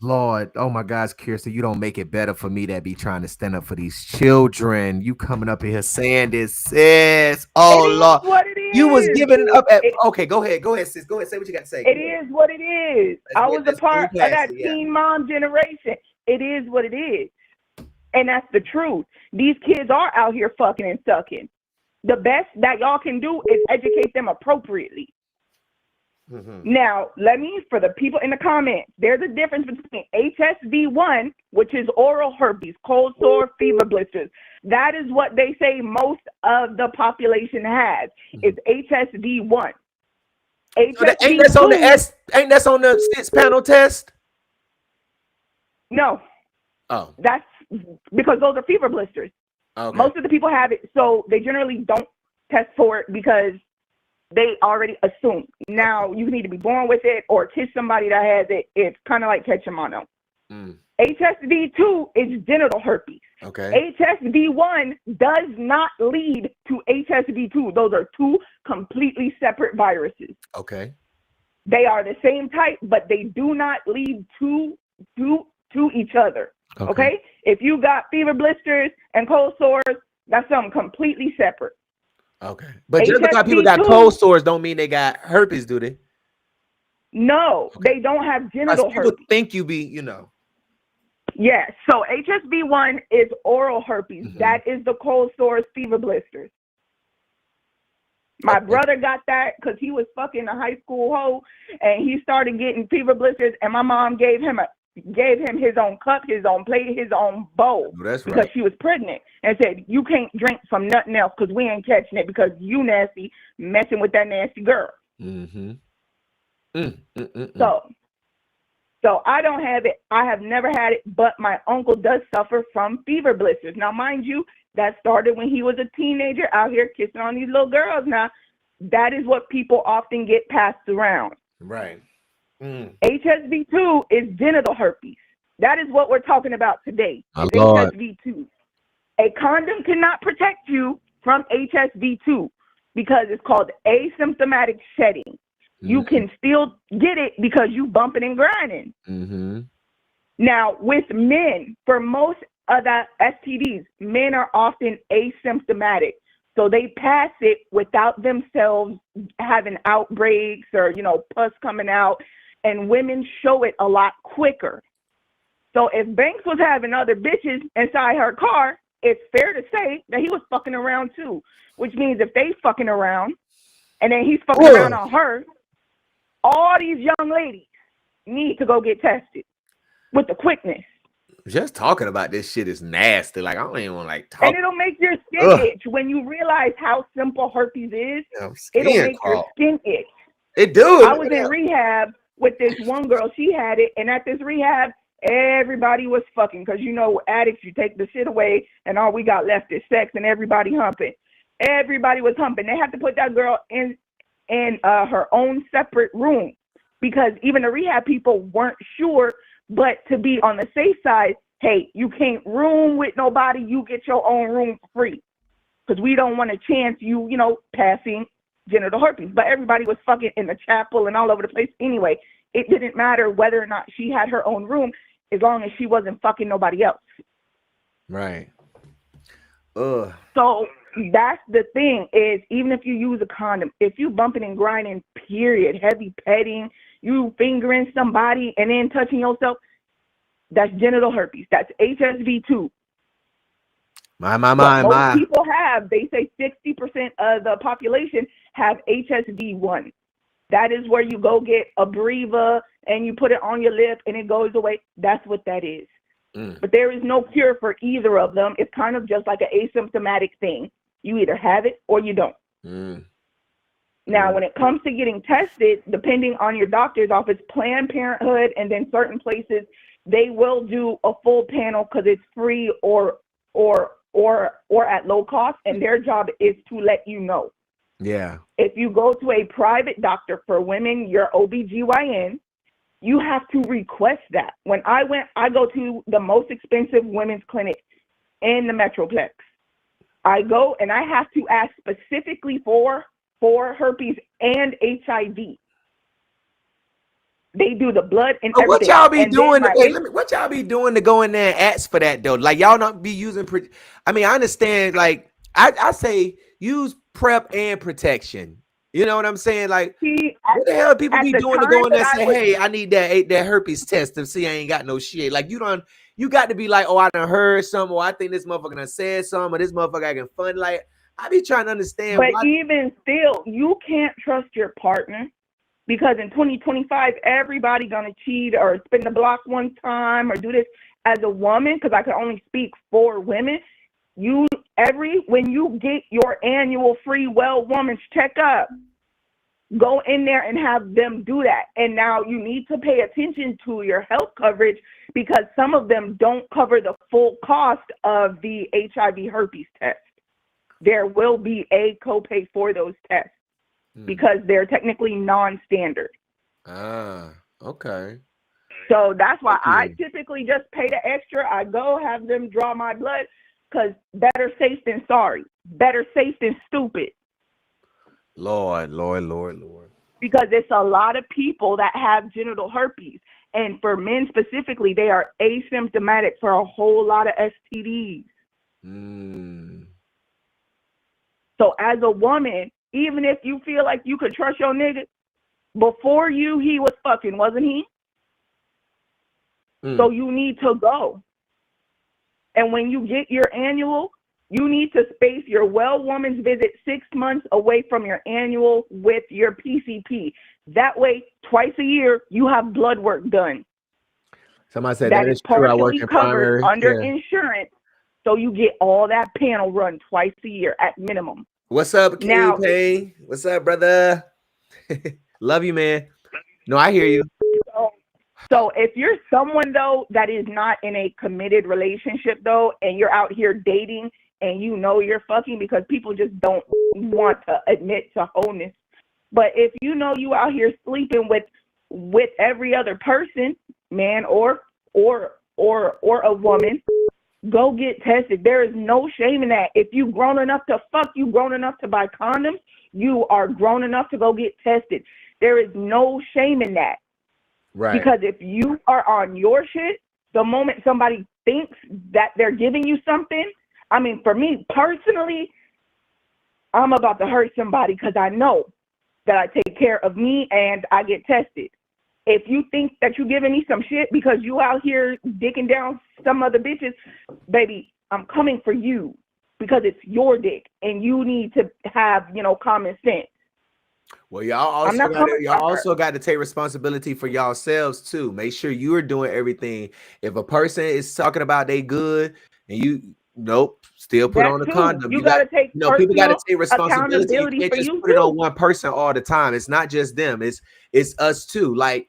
Lord, oh my gosh, Kirsten, you don't make it better for me that be trying to stand up for these children. You coming up in here saying this, sis. Oh, It is Lord. what it You was is. giving it up at, okay, go ahead, sis. Go ahead, say what you got to say. It is what it is. I was a part of that teen mom generation. It is what it is. And that's the truth. These kids are out here fucking and sucking. The best that y'all can do is educate them appropriately. Now, for the people in the comments, there's a difference between HSV1, which is oral herpes, cold sore, fever blisters. That is what they say most of the population has. It's HSV1. So ain't that on the 6-panel test? No. Oh. That's because those are fever blisters. Okay. Most of the people have it, so they generally don't test for it because they already assume. Now, you need to be born with it or kiss somebody that has it. It's kind of like catching mono. HSV2 is genital herpes. Okay. HSV1 does not lead to HSV2. Those are two completely separate viruses. Okay. They are the same type, but they do not lead to each other. Okay? If you got fever blisters and cold sores, that's something completely separate. Okay. But just because people got cold sores don't mean they got herpes, do they? No, they don't have genital herpes. People think you be, you know. Yes. So HSV1 is oral herpes. That is the cold sores, fever blisters. My brother got that because he was fucking a high school hoe and he started getting fever blisters, and my mom gave him his own cup, his own plate, his own bowl. That's because right. she was pregnant and said, you can't drink from nothing else because we ain't catching it because you nasty messing with that nasty girl. So I don't have it. I have never had it, but my uncle does suffer from fever blisters. Now, mind you, that started when he was a teenager out here kissing on these little girls. Now, that is what people often get passed around. Right. HSV2 is genital herpes. That is what we're talking about today. It's HSV2. A condom cannot protect you from HSV2 because it's called asymptomatic shedding. You can still get it because you bumping and grinding. Now, with men, for most of the STDs, men are often asymptomatic. So they pass it without themselves having outbreaks or, pus coming out. And women show it a lot quicker. So if Banks was having other bitches inside her car, it's fair to say that he was fucking around too. Which means if they fucking around and then he's fucking around on her, all these young ladies need to go get tested with the quickness. Just talking about this shit is nasty. Like, I don't even want to talk. And it'll make your skin itch. When you realize how simple herpes is, it'll make your skin itch. It do. I was in rehab with this one girl. She had it. And at this rehab, everybody was fucking. Because, addicts, you take the shit away and all we got left is sex and everybody humping. Everybody was humping. They had to put that girl in her own separate room because even the rehab people weren't sure. But to be on the safe side, hey, you can't room with nobody. You get your own room for free because we don't want to chance you, passing genital herpes. But everybody was fucking in the chapel and all over the place anyway. It didn't matter whether or not she had her own room as long as she wasn't fucking nobody else. Right. So that's the thing is, even if you use a condom, if you bumping and grinding, period, heavy petting, you fingering somebody and then touching yourself, that's genital herpes. That's HSV2. Most people have. They say 60% of the population have HSV1. That is where you go get a Breva and you put it on your lip and it goes away. That's what that is. But there is no cure for either of them. It's kind of just like an asymptomatic thing. You either have it or you don't. Now, when it comes to getting tested, depending on your doctor's office, Planned Parenthood, and then certain places, they will do a full panel because it's free or at low cost, and their job is to let you know. Yeah. If you go to a private doctor for women, your OBGYN, you have to request that. When I go to the most expensive women's clinic in the Metroplex. I go and I have to ask specifically for herpes and HIV. They do the blood and everything. What y'all be doing? What y'all be doing to go in there and ask for that though? Like y'all not be using. I mean, I understand. Like I say, use PrEP and protection. You know what I'm saying? Like, what the hell people be doing to go in there and say, "Hey, I need that herpes test to see I ain't got no shit." Like you got to be like, "Oh, I done heard something, or I think this motherfucker done said something, or this motherfucker acting fun." Like, I be trying to understand. But even still, you can't trust your partner because in 2025, everybody gonna cheat or spin the block one time or do this. As a woman, because I can only speak for women, when you get your annual free well woman's checkup, go in there and have them do that. And now you need to pay attention to your health coverage because some of them don't cover the full cost of the HIV herpes test. There will be a copay for those tests because they're technically non-standard. Okay. So that's why I typically just pay the extra. I go have them draw my blood because better safe than sorry. Better safe than stupid. Lord. Because it's a lot of people that have genital herpes. And for men specifically, they are asymptomatic for a whole lot of STDs. So as a woman, even if you feel like you could trust your nigga, before you, he was fucking, wasn't he? So you need to go. And when you get your annual, you need to space your well woman's visit 6 months away from your annual with your PCP. That way, twice a year, you have blood work done. Somebody said that is true. I work in primary under insurance, so you get all that panel run twice a year at minimum. What's up, King Payne? What's up, brother? Love you, man. No, I hear you. So if you're someone, though, that is not in a committed relationship, though, and you're out here dating and you know you're fucking because people just don't want to admit to wholeness. But if you know you out here sleeping with every other person, man or a woman, go get tested. There is no shame in that. If you grown enough to fuck, you grown enough to buy condoms, you are grown enough to go get tested. There is no shame in that. Right. Because if you are on your shit, the moment somebody thinks that they're giving you something, I mean, for me personally, I'm about to hurt somebody because I know that I take care of me and I get tested. If you think that you're giving me some shit because you out here dicking down some other bitches, baby, I'm coming for you because it's your dick and you need to have, common sense. Well, y'all also got to take responsibility for yourselves too. Make sure you are doing everything. If a person is talking about they good and you still put on a condom. You got to take people got to take responsibility. You can't just put it on one person all the time. It's not just them. It's us too. Like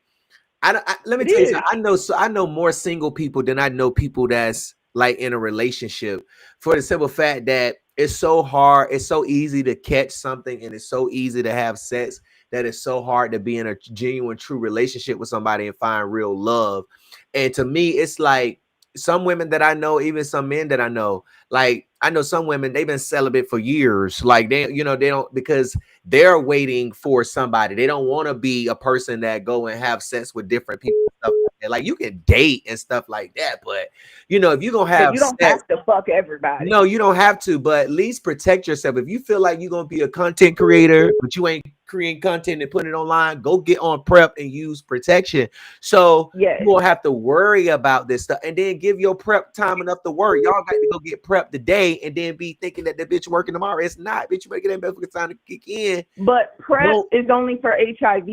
let me tell you something. I know more single people than I know people that's like in a relationship for the simple fact that it's so hard. It's so easy to catch something and it's so easy to have sex that it's so hard to be in a genuine, true relationship with somebody and find real love. And to me, it's like some women that I know, even some men that I know, like I know some women, they've been celibate for years. Like they don't, because they're waiting for somebody. They don't want to be a person that go and have sex with different people. And stuff like that. Like you can date and stuff like that, but if you're gonna have you don't have to fuck everybody. No, you don't have to, but at least protect yourself. If you feel like you're gonna be a content creator, but you ain't creating content and putting it online, go get on prep and use protection. So Yes. you won't have to worry about this stuff, and then give your prep time enough to work. Y'all got to go get prep today and then be thinking that the bitch working tomorrow. It's not, bitch. You better get that motherfucking time to kick in. But prep Don't- is only for HIV.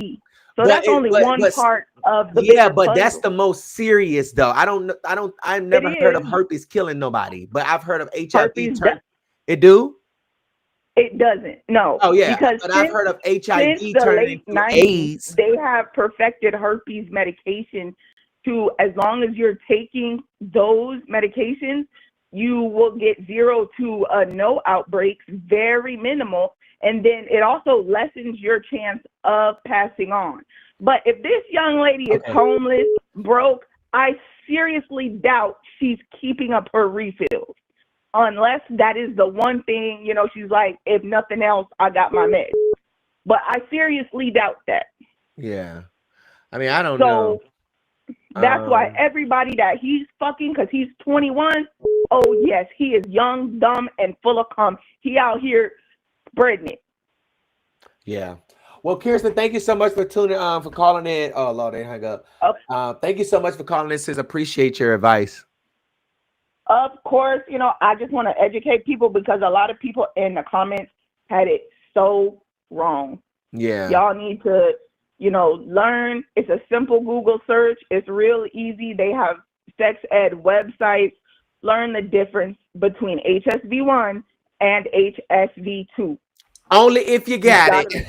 So But that's it- only but- one but- part of the Yeah, bigger but that's puzzle. the most serious though. I've never heard of is. herpes killing nobody, but I've heard of HIV. Herpes It do? It doesn't. No. Oh yeah, Because but I've heard of HIV since the turning late into 90s, AIDS. they have perfected herpes medication to, as long as you're taking those medications, you will get 0 to no outbreaks, very minimal. And then it also lessens your chance of passing on. But if this young lady is homeless, broke, I seriously doubt she's keeping up her refills. Unless that is the one thing, you know, she's like, if nothing else, I got my meds. But I seriously doubt that. Yeah. I mean, I don't know. That's why everybody that he's fucking, because he's 21, oh yes, he is young, dumb, and full of cum. He out here spreading it. Yeah. Well, Kirsten, thank you so much for tuning for calling in. Oh Lord, they hung up. Thank you so much for calling in, sis. Appreciate your advice. Of course, you know, I just want to educate people because a lot of people in the comments had it so wrong. Yeah. Y'all need to, you know, learn. It's a simple Google search. It's real easy. They have sex ed websites. Learn the difference between HSV1 and HSV2. Only if you got it.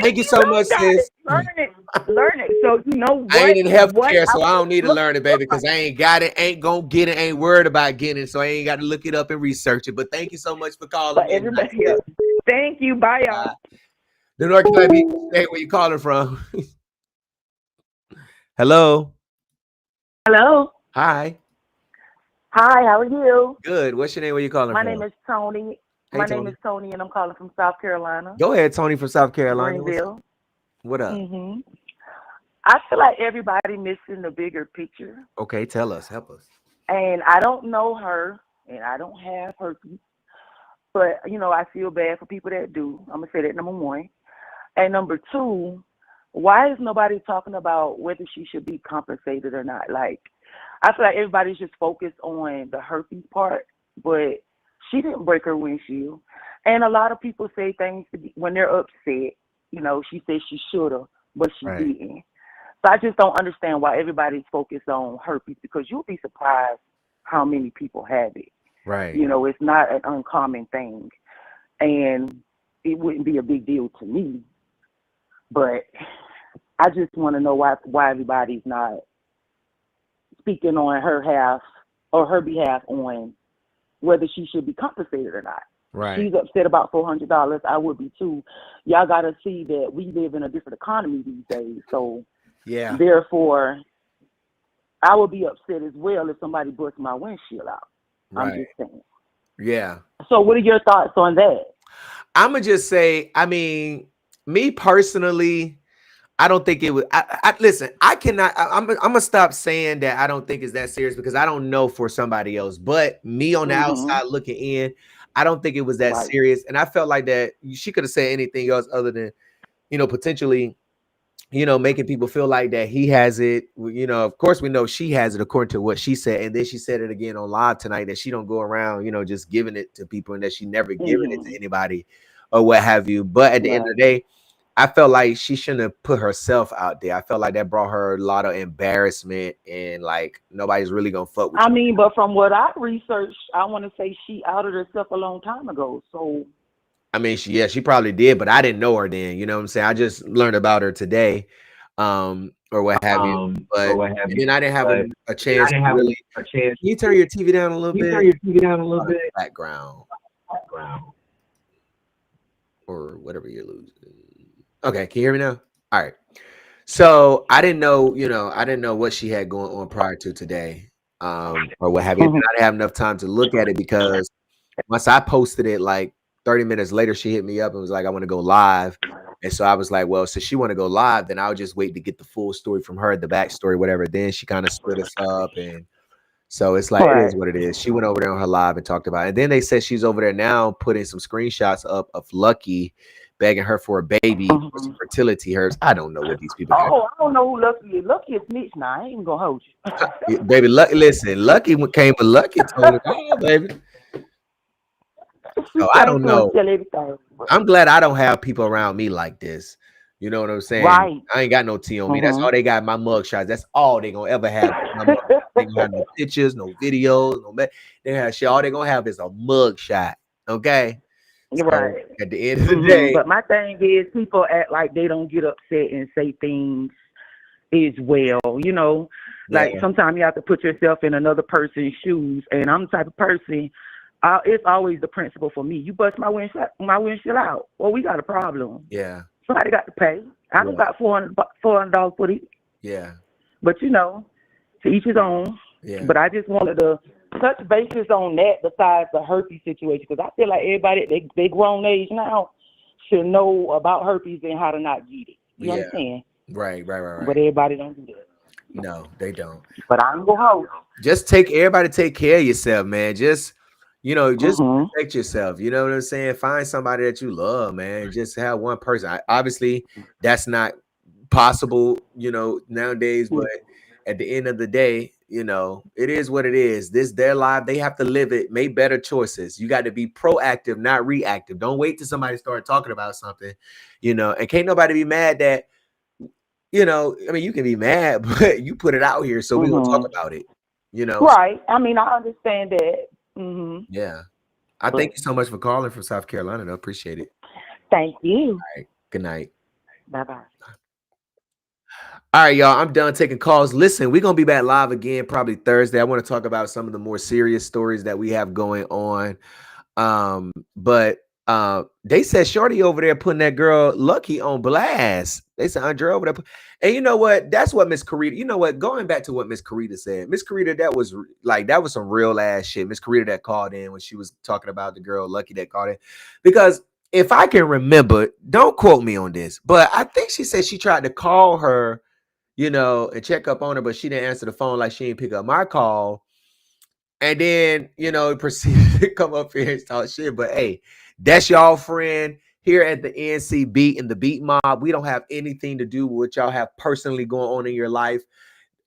Thank you so much, sis. Learn it. So you know what? I ain't in healthcare, so I don't need to learn it, baby, because I ain't got it, ain't gonna get it, ain't worried about getting it, so I ain't got to look it up and research it. But thank you so much for calling. But everybody else. Thank you. Bye, y'all. The North Carolina State, where you calling from? Hello. Hello. Hi. Hi, how are you? Good. What's your name? Where you calling My from? name is Tony. Hey, My name Tony. is Tony, and I'm calling from South Carolina. Go ahead, Tony from South Carolina. Greenville. What up? I feel like everybody missing the bigger picture, Okay, tell us. Help us. and I don't know her, and I don't have herpes, but you know I feel bad for people that do. I'm gonna say that number one, and number two, why is nobody talking about whether she should be compensated or not? Like, I feel like everybody's just focused on the herpes part, but she didn't break her windshield. And a lot of people say things when they're upset. You know, she said she should have, but she didn't. So I just don't understand why everybody's focused on herpes, because you'll be surprised how many people have it. Right. You know, it's not an uncommon thing. And it wouldn't be a big deal to me. But I just want to know why everybody's not speaking on her half or her behalf on whether she should be compensated or not. Right. She's upset about $400. I would be too. Y'all got to see that we live in a different economy these days. So, yeah. Therefore, I would be upset as well if somebody busts my windshield out. I'm just saying. Yeah. So, what are your thoughts on that? I'm gonna just say, I mean, me personally, I don't think it would. Listen, I cannot. I'm gonna stop saying that I don't think it's that serious, because I don't know for somebody else. But me on the outside looking in, I don't think it was that serious. And I felt like that she could have said anything else other than, you know, potentially, you know, making people feel like that he has it. You know, of course we know she has it according to what she said, and then she said it again on live tonight that she don't go around, you know, just giving it to people, and that she never given it to anybody or what have you. But at the end of the day, I felt like she shouldn't have put herself out there. I felt like that brought her a lot of embarrassment, and like nobody's really gonna fuck with I mean, but from what I researched, I want to say she outed herself a long time ago. So, I mean, she probably did, but I didn't know her then. You know what I'm saying? I just learned about her today, or what have you. But then I didn't have a chance to really. Can you turn your TV down a little bit? Turn your TV down a little bit. Background. Or whatever you're losing. Okay, can you hear me now? All right. So I didn't know, you know, I didn't know what she had going on prior to today, or what have you. I didn't have enough time to look at it, because once I posted it, like 30 minutes later, she hit me up and was like, I want to go live. And so I was like, well, since she want to go live, then I'll just wait to get the full story from her, the backstory, whatever. Then she kind of split us up. And so it's like, it is what it is. She went over there on her live and talked about it. And then they said she's over there now putting some screenshots up of Lucky begging her for a baby for some fertility herbs. I don't know what these people got. Oh, I don't know who Lucky is. Lucky is snitch now. I ain't even gonna hold you. Baby, listen, Lucky came with Lucky told it all, baby. So I don't know. I'm glad I don't have people around me like this. You know what I'm saying? Right. I ain't got no tea on me. That's all they got. My mug shots. That's all they gonna ever have. They gonna have no pictures, no videos, no. They have shit. All they gonna have is a mug shot. Okay. So Right. at the end of the day, But my thing is, people act like they don't get upset and say things as well. You know, like sometimes you have to put yourself in another person's shoes. And I'm the type of person. It's always the principle for me. You bust my windshield out. Well, we got a problem. Yeah. Somebody got to pay. I don't got $400 for it. Yeah. But you know, to each his own. Yeah. But I just wanted to touch bases on that besides the herpes situation, because I feel like everybody, they grown age now, should know about herpes and how to not get it. You understand? Right. But everybody don't do that. No, they don't. But I'm gonna hold. Just everybody take care of yourself, man. Just protect yourself. You know what I'm saying? Find somebody that you love, man. Just have one person. Obviously, that's not possible, you know, nowadays. But at the end of the day, you know, it is what it is. This their life. They have to live it. Make better choices. You got to be proactive, not reactive. Don't wait till somebody start talking about something, you know. And can't nobody be mad that, you know. I mean, you can be mad, but you put it out here, so we're gonna talk about it. You know, right? I mean, I understand that. Yeah. I thank you so much for calling from South Carolina. I appreciate it. Thank you. All right. Good night. Bye-bye. All right, y'all. I'm done taking calls. Listen, we're going to be back live again probably Thursday. I want to talk about some of the more serious stories that we have going on. But they said Shorty over there putting that girl Lucky on blast. They said Andre over there. And you know what? That's what Miss Carita, you know what? Going back to what Miss Carita said, Miss Carita, that was some real ass shit. Miss Carita that called in when she was talking about the girl Lucky that called in. Because if I can remember, don't quote me on this, but I think she said she tried to call her, you know, and check up on her, but she didn't answer the phone, like she didn't pick up my call. And then, you know, proceeded to come up here and talk shit. But hey, that's y'all friend here at the NC Beat and the Beat Mob. We don't have anything to do with what y'all have personally going on in your life.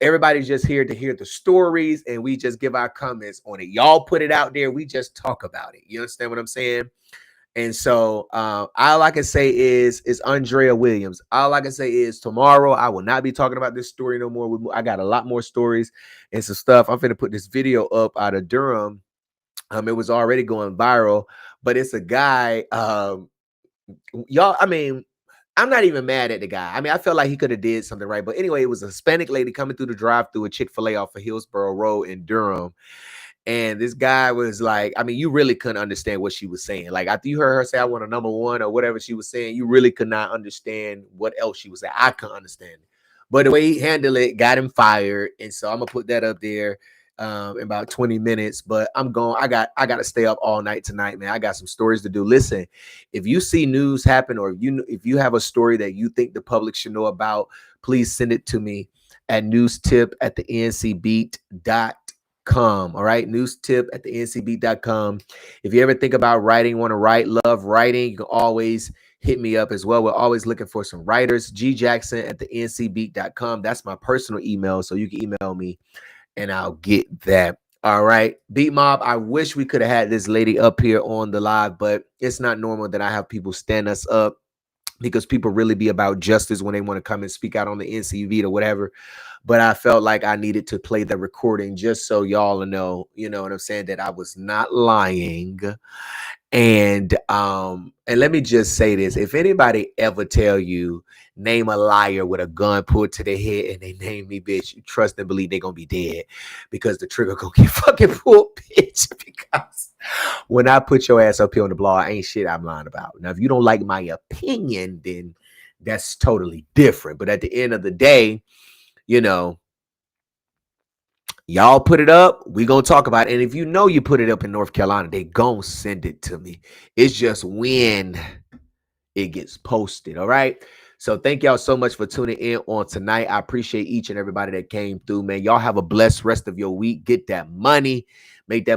Everybody's just here to hear the stories, and we just give our comments on it. Y'all put it out there. We just talk about it. You understand what I'm saying? And so all I can say is Andrea Williams. All I can say is tomorrow I will not be talking about this story no more. I got a lot more stories and some stuff. I'm finna put this video up out of Durham. It was already going viral, but it's a guy. Y'all, I mean, I'm not even mad at the guy. I mean, I felt like he could have did something right. But anyway, it was a Hispanic lady coming through the drive-through at Chick-fil-A off of Hillsborough Road in Durham. And this guy was like, I mean, you really couldn't understand what she was saying. Like, after you heard her say, I want a number one or whatever she was saying, you really could not understand what else she was saying. I couldn't understand it. But the way he handled it got him fired. And so I'm going to put that up there in about 20 minutes. But I'm going, I got to stay up all night tonight, man. I got some stories to do. Listen, if you see news happen or if you have a story that you think the public should know about, please send it to me at newstip@thencbeat.com. All right, newstip@thencbeat.com. If you ever think about writing, want to write, love writing, you can always hit me up as well. We're always looking for some writers. gjackson@thencbeat.com. That's my personal email, so you can email me and I'll get that. All right, Beat Mob, I wish we could have had this lady up here on the live, but it's not normal that I have people stand us up, because people really be about justice when they want to come and speak out on the NCV or whatever. But I felt like I needed to play the recording just so y'all know, you know what I'm saying, that I was not lying. And let me just say this. If anybody ever tell you, name a liar with a gun pulled to their head and they name me, bitch, you trust and believe they're going to be dead, because the trigger going to get fucking pulled, bitch. Because when I put your ass up here on the blog, ain't shit I'm lying about. Now, if you don't like my opinion, then that's totally different. But at the end of the day, you know, y'all put it up, we gonna talk about it. And if you know you put it up in North Carolina, they gonna send it to me. It's just when it gets posted. All right. So thank y'all so much for tuning in on tonight. I appreciate each and everybody that came through, man. Y'all have a blessed rest of your week. Get that money. Make that